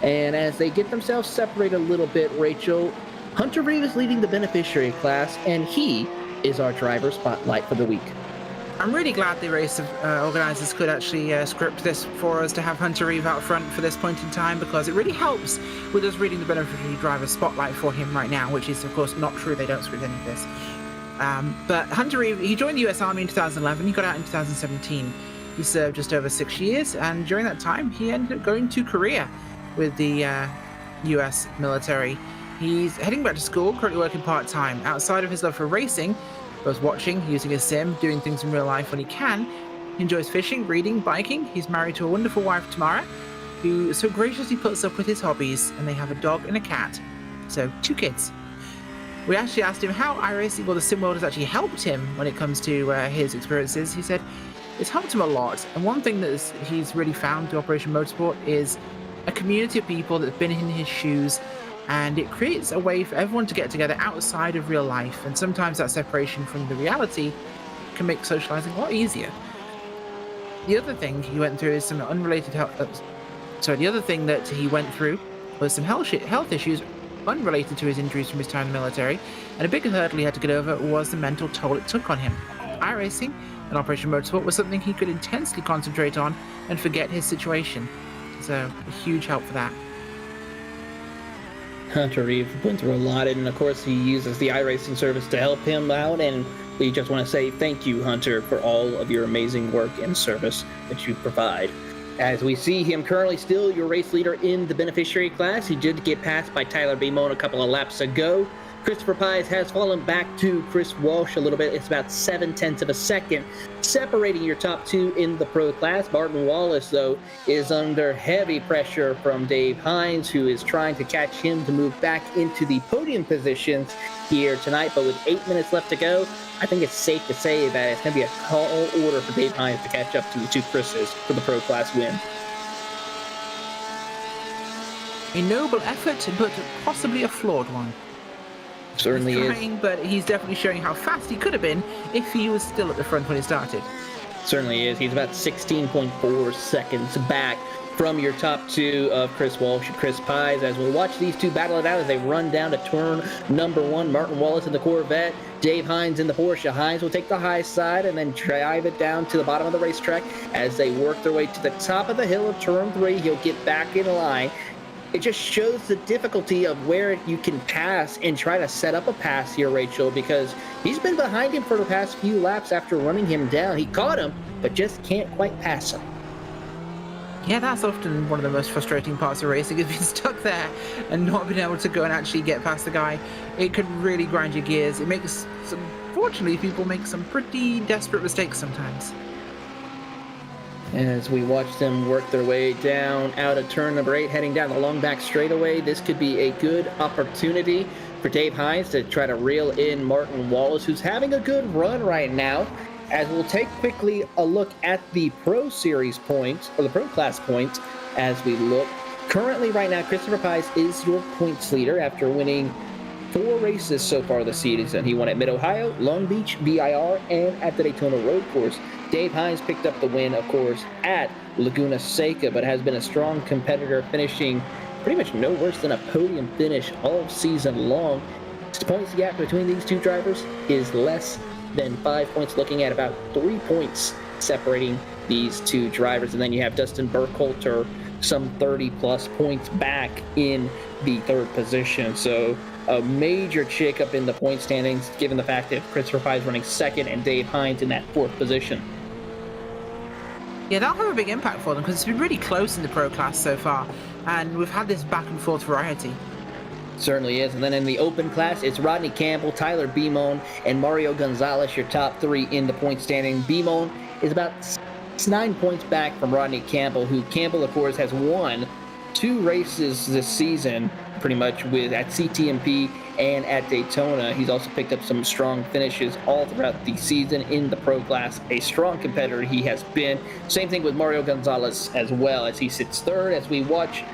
And as they get themselves separated a little bit, Rachel, Hunter Reeve is leading the beneficiary class, and he is our driver spotlight for the week. I'm really glad the race organisers could actually script this for us to have Hunter Reeve out front for this point in time, because it really helps with us reading the beneficiary driver spotlight for him right now, which is of course not true. They don't script any of this. But Hunter Reeve, he joined the US Army in 2011. He got out in 2017. He served just over 6 years, and during that time he ended up going to Korea with the US military. He's heading back to school, currently working part-time. Outside of his love for racing, both watching, using a sim, doing things in real life when he can, he enjoys fishing, reading, biking. He's married to a wonderful wife, Tamara, who so graciously puts up with his hobbies, and they have a dog and a cat. So 2 kids. We actually asked him how iRacing or the sim world has actually helped him when it comes to his experiences. He said it's helped him a lot. And one thing that he's really found through Operation Motorsport is a community of people that's been in his shoes, and it creates a way for everyone to get together outside of real life. And sometimes that separation from the reality can make socializing a lot easier. The other thing he went through is some unrelated health. The other thing that he went through was some health issues unrelated to his injuries from his time in the military, and a big hurdle he had to get over was the mental toll it took on him. iRacing and Operation Motorsport was something he could intensely concentrate on and forget his situation. So a huge help for that. Hunter Reeve went through a lot, and of course he uses the iRacing service to help him out, and we just want to say thank you, Hunter, for all of your amazing work and service that you provide. As we see him currently still your race leader in the beneficiary class. He did get passed by Tyler Beamon a couple of laps ago. Christopher Pies has fallen back to Chris Walsh a little bit. It's about 0.7 of a second separating your top two in the pro class. Martin Wallace, though, is under heavy pressure from Dave Hines, who is trying to catch him to move back into the podium positions here tonight. But with 8 minutes left to go, I think it's safe to say that it's going to be a tall order for Dave Hines to catch up to the two Chris's for the pro class win. A noble effort, but possibly a flawed one. Certainly he's trying, but he's definitely showing how fast he could have been if he was still at the front when he started. Certainly is. He's about 16.4 seconds back from your top two of Chris Walsh and Chris Pies. As we'll watch these two battle it out as they run down to turn number one. Martin Wallace in the Corvette, Dave Hines in the Porsche. Hines will take the high side and then drive it down to the bottom of the racetrack. As they work their way to the top of the hill of turn three, he'll get back in line. It just shows the difficulty of where you can pass and try to set up a pass here, Rachel, because he's been behind him for the past few laps after running him down. He caught him, but just can't quite pass him. Yeah, that's often one of the most frustrating parts of racing, is being stuck there and not being able to go and actually get past the guy. It could really grind your gears. It makes, unfortunately, people make some pretty desperate mistakes sometimes. As we watch them work their way down out of turn number 8, heading down the long back straightaway, this could be a good opportunity for Dave Hines to try to reel in Martin Wallace, who's having a good run right now. As we'll take quickly a look at the Pro Series points, or the Pro Class points, as we look. Currently, right now, Christopher Pies is your points leader after winning 4 races so far this season. He won at Mid-Ohio, Long Beach, VIR, and at the Daytona Road Course. Dave Hines picked up the win, of course, at Laguna Seca, but has been a strong competitor, finishing pretty much no worse than a podium finish all season long. The points gap between these two drivers is less than 5 points, looking at about 3 points separating these two drivers. And then you have Dustin Burkholter some 30-plus points back in the third position. So a major shake-up in the point standings, given the fact that Christopher Pies running second and Dave Hines in that fourth position. Yeah, that'll have a big impact for them because it's been really close in the pro class so far, and we've had this back and forth variety. Certainly is. And then in the open class, it's Rodney Campbell, Tyler Beamon, and Mario Gonzalez, your top 3 in the point standing. Beamon is about 9 points back from Rodney Campbell, who Campbell, of course, has won 2 races this season, pretty much at CTMP and at Daytona. He's also picked up some strong finishes all throughout the season in the pro class. A strong competitor he has been. Same thing with Mario Gonzalez as well, as he sits third. As we watch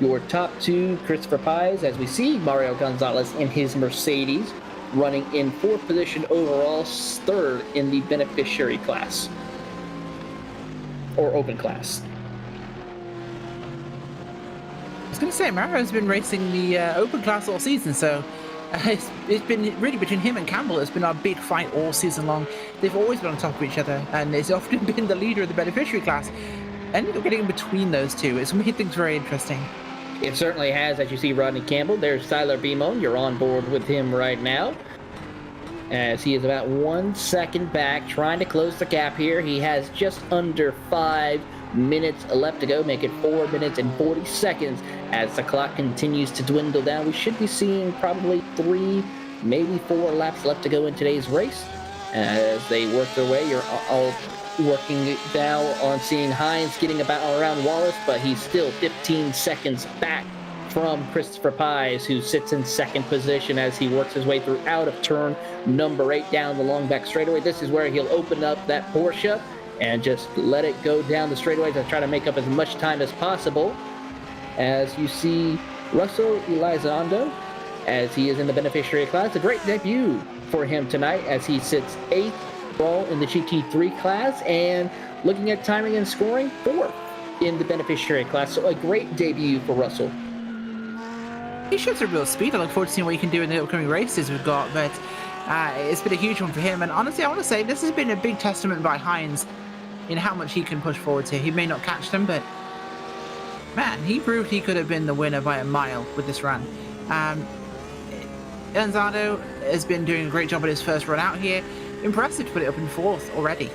your top 2, Christopher Pies, as we see Mario Gonzalez in his Mercedes running in 4th position overall, 3rd in the beneficiary class, or open class. I was going to say, Mario's been racing the open class all season, so it's been really between him and Campbell. It's been our big fight all season long. They've always been on top of each other, and it's often been the leader of the beneficiary class. And getting in between those two, it's made things very interesting. It certainly has. As you see Rodney Campbell, there's Tyler Beamon. You're on board with him right now, as he is about 1 second back, trying to close the gap here. He has just under 5 minutes left to go, make it 4 minutes and 40 seconds as the clock continues to dwindle down. We should be seeing probably 3, maybe 4 laps left to go in today's race. As they work their way, you're all working now on seeing Hines getting about around Wallace, but he's still 15 seconds back from Christopher Pies, who sits in second position as he works his way through out of turn number 8 down the long back straightaway. This is where he'll open up that Porsche and just let it go down the straightaway to try to make up as much time as possible. As you see Russell Elizondo, as he is in the beneficiary class. A great debut for him tonight as he sits 8th overall in the GT3 class, and looking at timing and scoring, 4th in the beneficiary class. So a great debut for Russell. He shows a real speed. I look forward to seeing what he can do in the upcoming races we've got, but it's been a huge one for him. And honestly, I want to say this has been a big testament by Hines in how much he can push forward here. He may not catch them, but man, he proved he could have been the winner by a mile with this run. Elizondo has been doing a great job at his first run out here. Impressive to put it up in 4th already.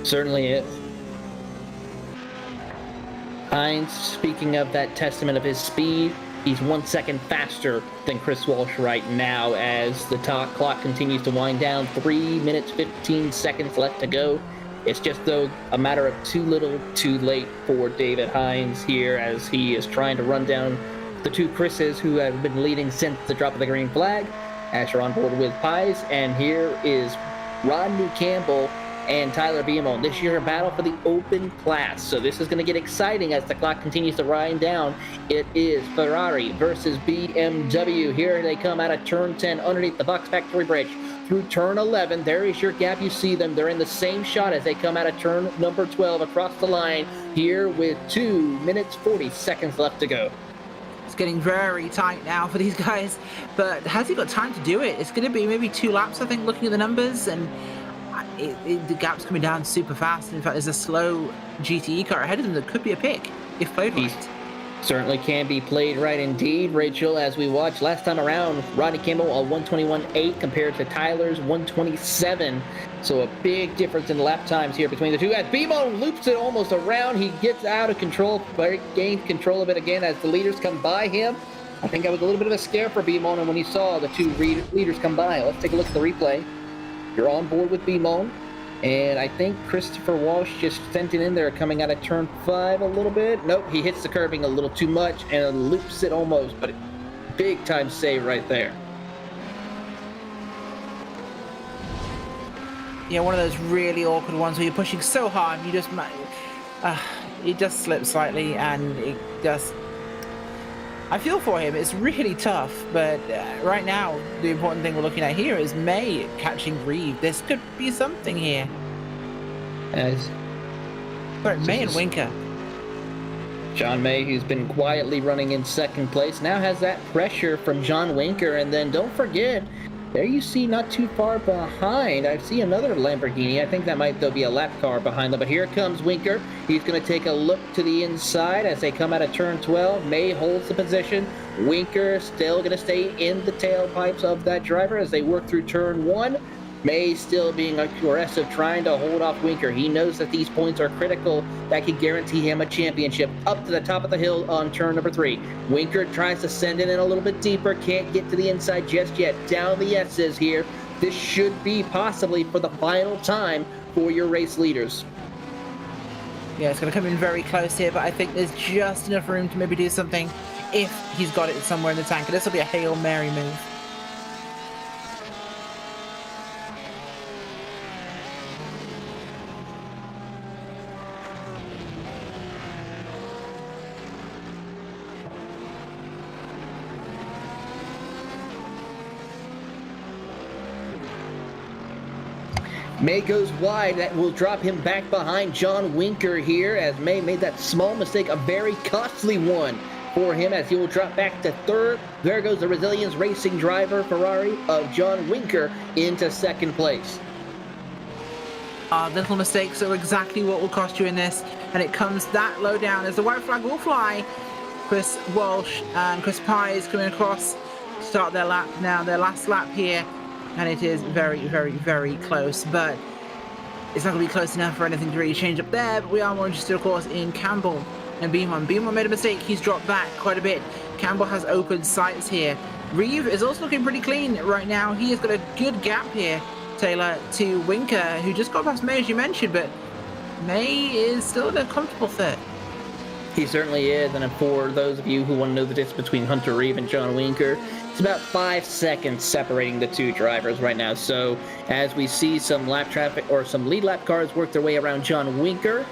Certainly is. Hines, speaking of that testament of his speed, he's 1 second faster than Chris Walsh right now as the clock continues to wind down. 3 minutes, 15 seconds left to go. It's just, though, a matter of too little, too late for David Hines here as he is trying to run down the 2 Chris's who have been leading since the drop of the green flag. Asher on board with Pies, and here is Rodney Campbell and Tyler Beamon. This year a battle for the open class, so this is going to get exciting as the clock continues to wind down. It is Ferrari versus BMW. Here they come out of turn 10 underneath the Fox Factory Bridge through turn 11. There is your gap. You see them. They're in the same shot as they come out of turn number 12 across the line here with 2 minutes 40 seconds left to go. It's getting very tight now for these guys, but has he got time to do it? It's going to be maybe 2 laps, I think, looking at the numbers, and the gap's coming down super fast. In fact, there's a slow GTE car ahead of them that could be a pick if played right. Certainly can be played right indeed, Rachel, as we watched last time around. Rodney Campbell a 121.8 compared to Tyler's 127. So a big difference in lap times here between the two. As Beamon loops it almost around, he gets out of control, gains control of it again as the leaders come by him. I think that was a little bit of a scare for Beamon when he saw the 2 leaders come by. Let's take a look at the replay. You're on board with Beamon. And I think Christopher Walsh just sent it in there coming out of turn 5 a little bit. Nope, he hits the curbing a little too much and loops it almost, but big time save right there. Yeah, one of those really awkward ones where you're pushing so hard, you just it just slips slightly, and it just... I feel for him. It's really tough, but right now, the important thing we're looking at here is May catching Reeve. This could be something here. May and Winker. John May, who's been quietly running in second place, now has that pressure from John Winker. And then don't forget, there you see not too far behind, I see another Lamborghini. I think that might, though, be a lap car behind them. But here comes Winker. He's going to take a look to the inside as they come out of turn 12. May holds the position. Winker still going to stay in the tailpipes of that driver as they work through turn 1. May still being aggressive, trying to hold off Winker. He knows that these points are critical. That could guarantee him a championship. Up to the top of the hill on turn number 3. Winker tries to send it in a little bit deeper. Can't get to the inside just yet. Down the S's here. This should be possibly for the final time for your race leaders. Yeah, it's going to come in very close here, but I think there's just enough room to maybe do something if he's got it somewhere in the tank. And this will be a Hail Mary move. May goes wide. That will drop him back behind John Winker here as May made that small mistake, a very costly one for him as he will drop back to 3rd. There goes the Resilience Racing driver Ferrari of John Winker into 2nd place. Little mistakes are exactly what will cost you in this, and it comes that low down as the white flag will fly. Chris Walsh and Chris Pies coming across to start their lap now, their last lap here. And it is very, very, very close, but it's not going to be close enough for anything to really change up there. But we are more interested, of course, in Campbell and Beamon. Beamon made a mistake. He's dropped back quite a bit. Campbell has open sights here. Reeve is also looking pretty clean right now. He has got a good gap here, Taylor, to Winker, who just got past May, as you mentioned, but May is still in a comfortable 3rd. He certainly is, and for those of you who want to know the difference between Hunter Reeve and John Winker, it's about 5 seconds separating the two drivers right now. So as we see some lap traffic or some lead lap cars work their way around John Winker,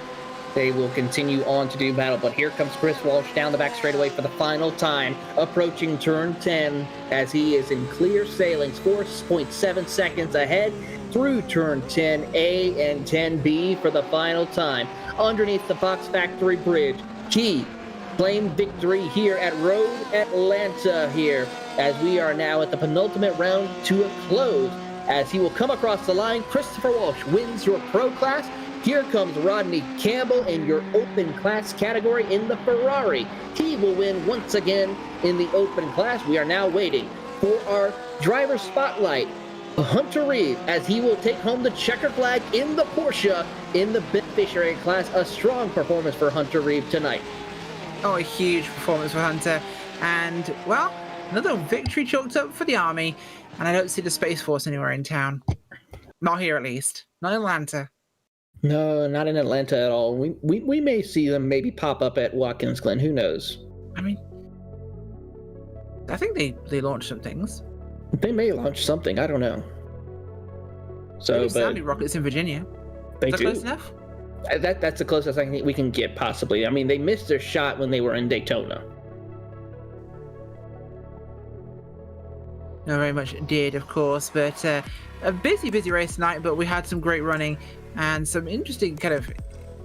they will continue on to do battle. But here comes Chris Walsh down the back straightaway for the final time, approaching turn 10 as he is in clear sailings, 4.7 seconds ahead through turn 10A and 10B for the final time. Underneath the Fox Factory Bridge, he claimed victory here at Road Atlanta here, as we are now at the penultimate round to a close. As he will come across the line, Christopher Walsh wins your Pro Class. Here comes Rodney Campbell in your Open Class category in the Ferrari. He will win once again in the Open Class. We are now waiting for our driver spotlight, Hunter Reeve, as he will take home the checker flag in the Porsche in the beneficiary class. A strong performance for Hunter Reeve tonight. Oh, a huge performance for Hunter. And, well, another victory chalked up for the Army. And I don't see the Space Force anywhere in town. Not here, at least. Not in Atlanta. No, not in Atlanta at all. We may see them maybe pop up at Watkins Glen. Who knows? I mean, I think they launched some things. They may launch something. I don't know. So, maybe but Sandy rockets in Virginia. They Is that do. close enough? That's the closest I think we can get, possibly. I mean, they missed their shot when they were in Daytona. No, very much did, of course. But a busy race tonight, but we had some great running and some interesting kind of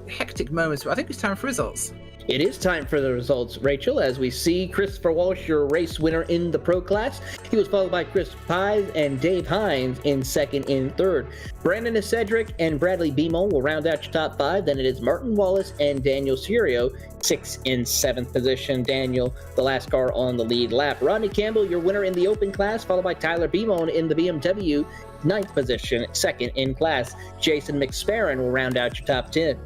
hectic moments. But I think it's time for results. It is time for the results, Rachel, as we see Christopher Walsh, your race winner in the Pro Class. He was followed by Chris Pies and Dave Hines in second and third. Brandon Cedric and Bradley Beamon will round out your top 5. Then it is Martin Wallace and Daniel Serio, 6th and 7th position. Daniel, the last car on the lead lap. Rodney Campbell, your winner in the Open Class, followed by Tyler Beamon in the BMW, 9th position, 2nd in class. Jason McSparron will round out your top 10.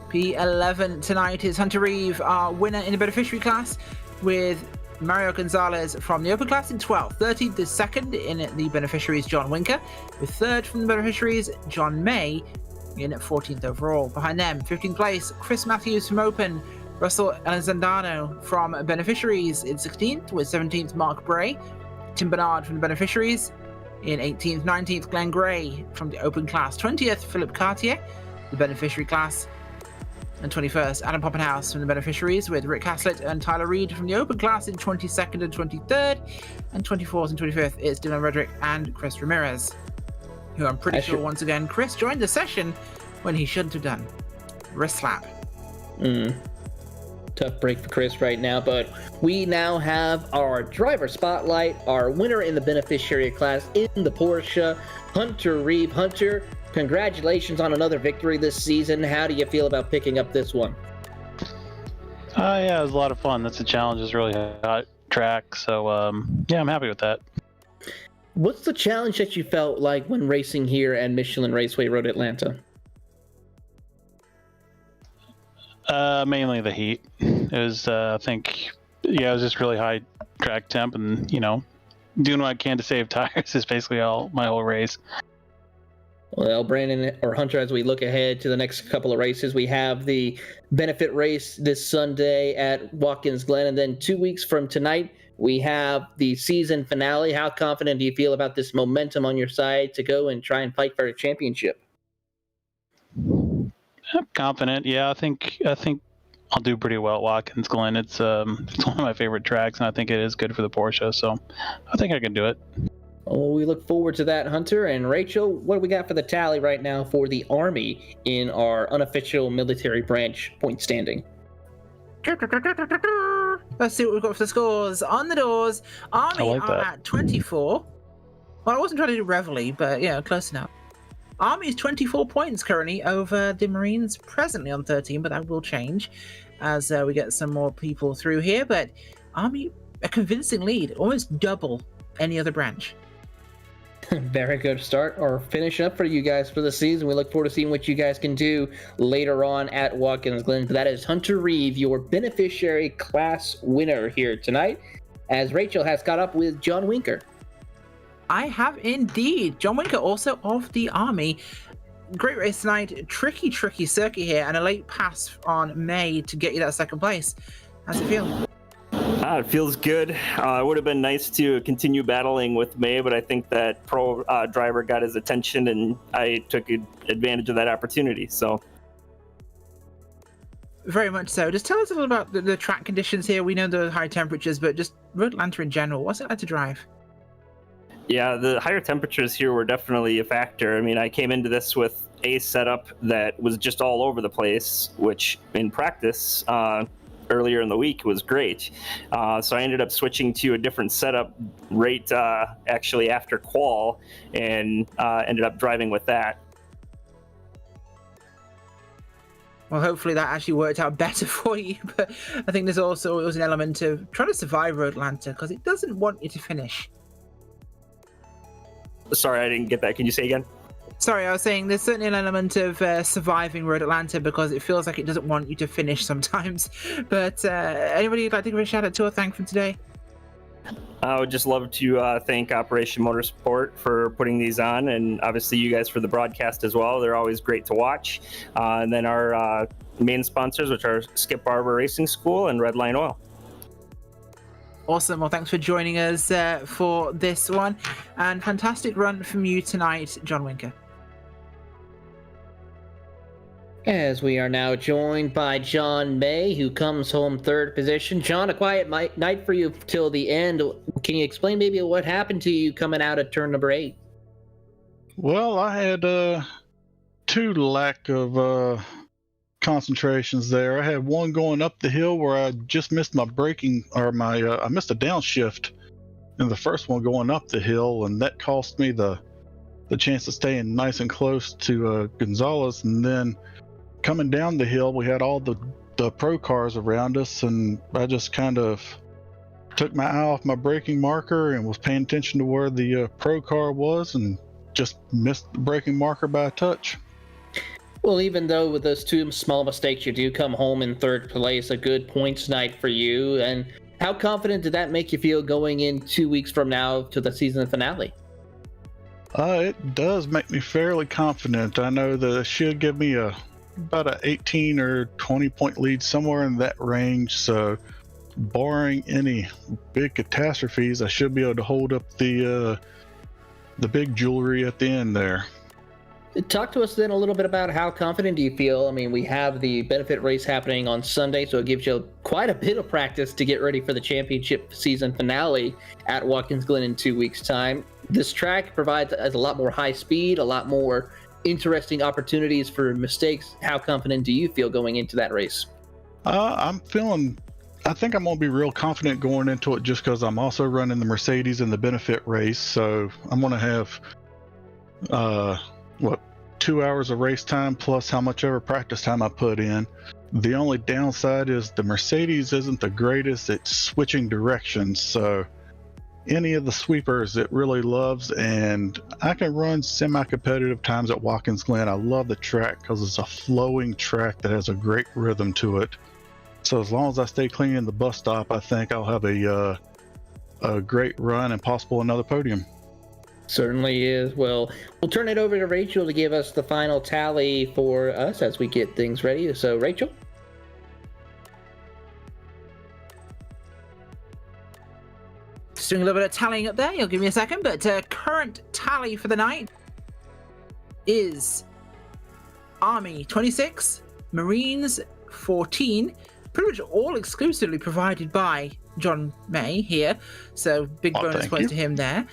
P11 tonight is Hunter Reeve, our winner in the beneficiary class, with Mario Gonzalez from the Open Class in 12th. 13th is second in the beneficiaries, John Winker, with third from the beneficiaries, John May, in 14th overall. Behind them, 15th place, Chris Matthews from Open, Russell Alessandro from beneficiaries in 16th, with 17th Mark Bray, Tim Bernard from the beneficiaries in 18th, 19th Glenn Gray from the Open Class, 20th Philip Cartier, the beneficiary class, and 21st, Adam Poppenhaus from the beneficiaries, with Rick Haslett and Tyler Reed from the Open Class in 22nd and 23rd, and 24th and 25th is Dylan Redrick and Chris Ramirez, who I'm pretty sure once again Chris joined the session when he shouldn't have done. Wrist slap. Tough break for Chris right now, but we now have our driver spotlight, our winner in the beneficiary class in the Porsche, Hunter Reeve. Hunter, congratulations on another victory this season. How do you feel about picking up this one? Yeah, it was a lot of fun. That's a challenge. It's really hot track, so yeah, I'm happy with that. What's the challenge that you felt like when racing here at Michelin Raceway Road Atlanta? Mainly the heat. It was, I think, yeah, it was just really high track temp, and doing what I can to save tires is basically my whole race. Well, Brandon or Hunter, as we look ahead to the next couple of races, we have the benefit race this Sunday at Watkins Glen, and then 2 weeks from tonight, we have the season finale. How confident do you feel about this momentum on your side to go and try and fight for a championship? I'm confident. Yeah, I think I'll do pretty well at Watkins Glen. It's one of my favorite tracks, and I think it is good for the Porsche, so I think I can do it. Well, we look forward to that, Hunter. And Rachel, what do we got for the tally right now for the Army in our unofficial military branch point standing? Let's see what we've got for the scores. On the doors, Army are at 24. Well, I wasn't trying to do Reveille, but yeah, close enough. Army is 24 points currently over the Marines, presently on 13, but that will change as we get some more people through here. But Army, a convincing lead, almost double any other branch. Very good start or finish up for you guys for the season. We look forward to seeing what you guys can do later on at Watkins Glen. That is Hunter Reeve, your beneficiary class winner here tonight, as Rachel has caught up with John Winker. I have indeed. John Winker, also of the Army. great race tonight. Tricky circuit here, and a late pass on May to get you that second place. How's it feel? It feels good. It would have been nice to continue battling with May, but I think that pro driver got his attention, and I took advantage of that opportunity. So, very much so. Just tell us a little about the track conditions here. We know the high temperatures, but just Road Atlanta in general. What's it like to drive? Yeah, the higher temperatures here were definitely a factor. I mean, I came into this with a setup that was just all over the place, which in practice earlier in the week was great. So I ended up switching to a different setup right actually after qual, and ended up driving with that. Well, hopefully that actually worked out better for you, but I think there's also an element of trying to survive Road Atlanta because it doesn't want you to finish. Sorry, I didn't get that. Can you say again? Sorry, I was saying there's certainly an element of surviving Road Atlanta because it feels like it doesn't want you to finish sometimes. But anybody you'd like to give a shout out to or thank for today? I would just love to thank Operation Motorsport for putting these on, and obviously you guys for the broadcast as well. They're always great to watch. And then our main sponsors, which are Skip Barber Racing School and Redline Oil. Awesome. Well, thanks for joining us for this one. And fantastic run from you tonight, John Winker. As we are now joined by John May, who comes home third position. John, a quiet night for you till the end. Can you explain maybe what happened to you coming out of turn number 8? Well, I had two lack of concentrations there. I had one going up the hill where I just missed my braking, or I missed a downshift in the first one going up the hill, and that cost me the chance of staying nice and close to Gonzalez. And then coming down the hill, we had all the pro cars around us, and I just kind of took my eye off my braking marker and was paying attention to where the pro car was, and just missed the braking marker by a touch. Well, even though with those two small mistakes, you do come home in third place, a good points night for you. And how confident did that make you feel going in 2 weeks from now to the season finale? It does make me fairly confident. I know that it should give me about an 18 or 20 point lead, somewhere in that range. So barring any big catastrophes, I should be able to hold up the big jewelry at the end there. Talk to us then a little bit about how confident do you feel? I mean, we have the benefit race happening on Sunday, so it gives you quite a bit of practice to get ready for the championship season finale at Watkins Glen in 2 weeks' time. This track provides a lot more high speed, a lot more interesting opportunities for mistakes. How confident do you feel going into that race? I think I'm going to be real confident going into it just because I'm also running the Mercedes in the benefit race. So I'm going to have, 2 hours of race time plus how much ever practice time I put in. The only downside is the Mercedes isn't the greatest at switching directions. So any of the sweepers it really loves, and I can run semi-competitive times at Watkins Glen. I love the track because it's a flowing track that has a great rhythm to it. So as long as I stay clean in the bus stop, I think I'll have a great run and possible another podium. Certainly is. Well, we'll turn it over to Rachel to give us the final tally for us as we get things ready. So, Rachel? Just doing a little bit of tallying up there. You'll give me a second, but current tally for the night is Army 26, Marines 14, pretty much all exclusively provided by John May here, so big bonus points to him there.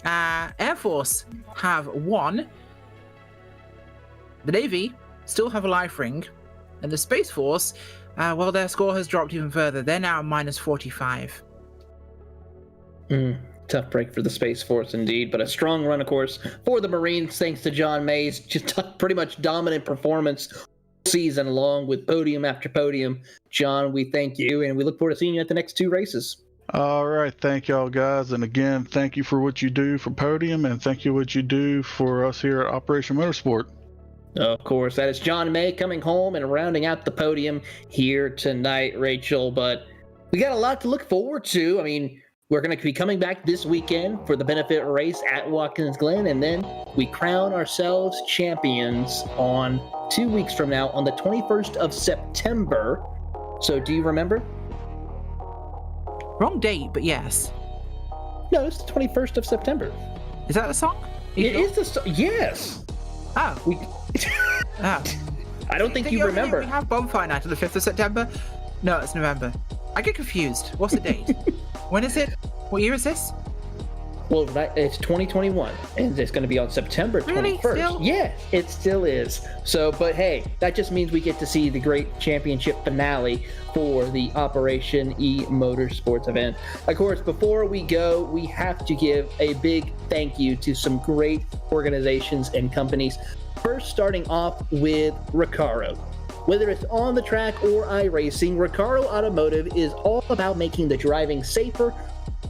Air Force have 1, the Navy still have a life ring, and the Space Force, well, their score has dropped even further. They're now minus 45. Tough break for the Space Force indeed, but a strong run, of course, for the Marines, thanks to John May's just pretty much dominant performance season, along with podium after podium. John, we thank you, and we look forward to seeing you at the next 2 races. All right, thank y'all guys, and again, thank you for what you do for Podium, and thank you what you do for us here at Operation Motorsport. Of course, that is John May coming home and rounding out the podium here tonight, Rachel, but we got a lot to look forward to. I mean, We're going to be coming back this weekend for the benefit race at Watkins Glen, and then we crown ourselves champions on 2 weeks from now on the 21st of September. So do you remember? Wrong date, but yes. No, it's the 21st of September. Is that the song? It is the song. Yes. Oh. Oh. I don't think you remember. We have Bonfire Night on the 5th of September. No, it's November. I get confused. What's the date? When is it? What year is this? Well, it's 2021, and it's going to be on September 21st. Really? Still? Yeah, it still is. So, but hey, that just means we get to see the great championship finale for the Operation eMotorsports event. Of course, before we go, we have to give a big thank you to some great organizations and companies. First, starting off with Recaro. Whether it's on the track or iRacing, Recaro Automotive is all about making the driving safer,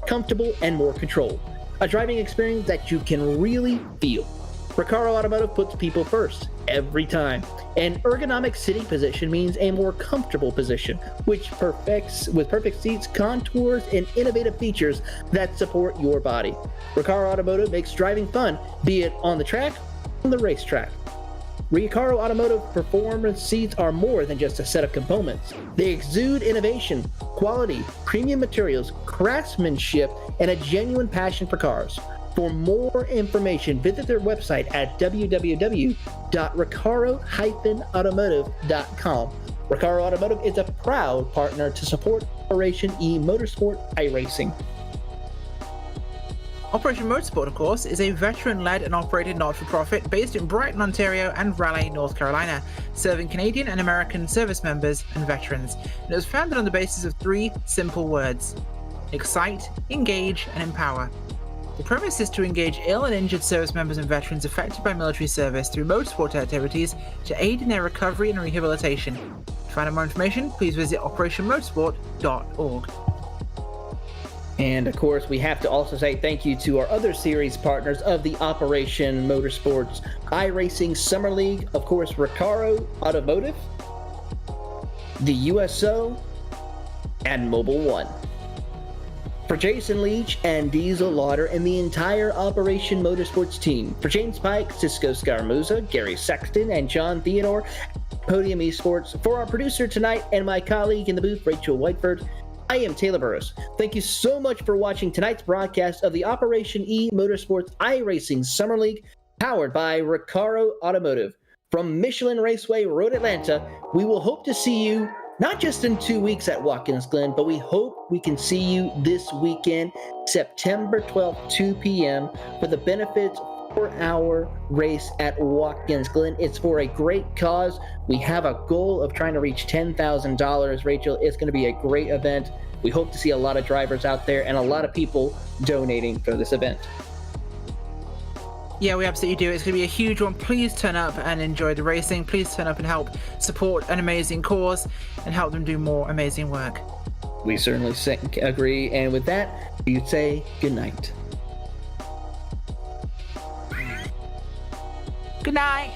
comfortable, and more controlled. A driving experience that you can really feel. Recaro Automotive puts people first, every time. An ergonomic sitting position means a more comfortable position, with perfect seats, contours, and innovative features that support your body. Recaro Automotive makes driving fun, be it on the track or on the racetrack. Recaro Automotive performance seats are more than just a set of components. They exude innovation, quality, premium materials, craftsmanship, and a genuine passion for cars. For more information, visit their website at www.recaro-automotive.com. Recaro Automotive is a proud partner to support Operation eMotorsport iRacing. Operation Motorsport, of course, is a veteran-led and operated not-for-profit based in Brighton, Ontario and Raleigh, North Carolina, serving Canadian and American service members and veterans. And it was founded on the basis of 3 simple words: excite, engage, and empower. The premise is to engage ill and injured service members and veterans affected by military service through motorsport activities to aid in their recovery and rehabilitation. To find out more information, please visit operationmotorsport.org. And of course, we have to also say thank you to our other series partners of the Operation Motorsports iRacing Summer League. Of course, Recaro Automotive, the USO, and Mobile One. For Jason Leach and Diesel Lauder and the entire Operation Motorsports team, for James Pike, Cisco Scaramuza, Gary Sexton, and John Theodore, Podium Esports, for our producer tonight and my colleague in the booth, Rachel Whiteford, I am Taylor Burris. Thank you so much for watching tonight's broadcast of the Operation eMotorsports iRacing Summer League, powered by Recaro Automotive. From Michelin Raceway Road, Atlanta, we will hope to see you not just in 2 weeks at Watkins Glen, but we hope we can see you this weekend, September 12th, 2 p.m. for the benefits 4-hour race at Watkins Glen. It's for a great cause. We have a goal of trying to reach $10,000. Rachel, it's going to be a great event. We hope to see a lot of drivers out there and a lot of people donating for this event. Yeah, we absolutely do. It's going to be a huge one. Please turn up and enjoy the racing. Please turn up and help support an amazing cause and help them do more amazing work. We certainly agree. And with that, you'd say good night. Good night.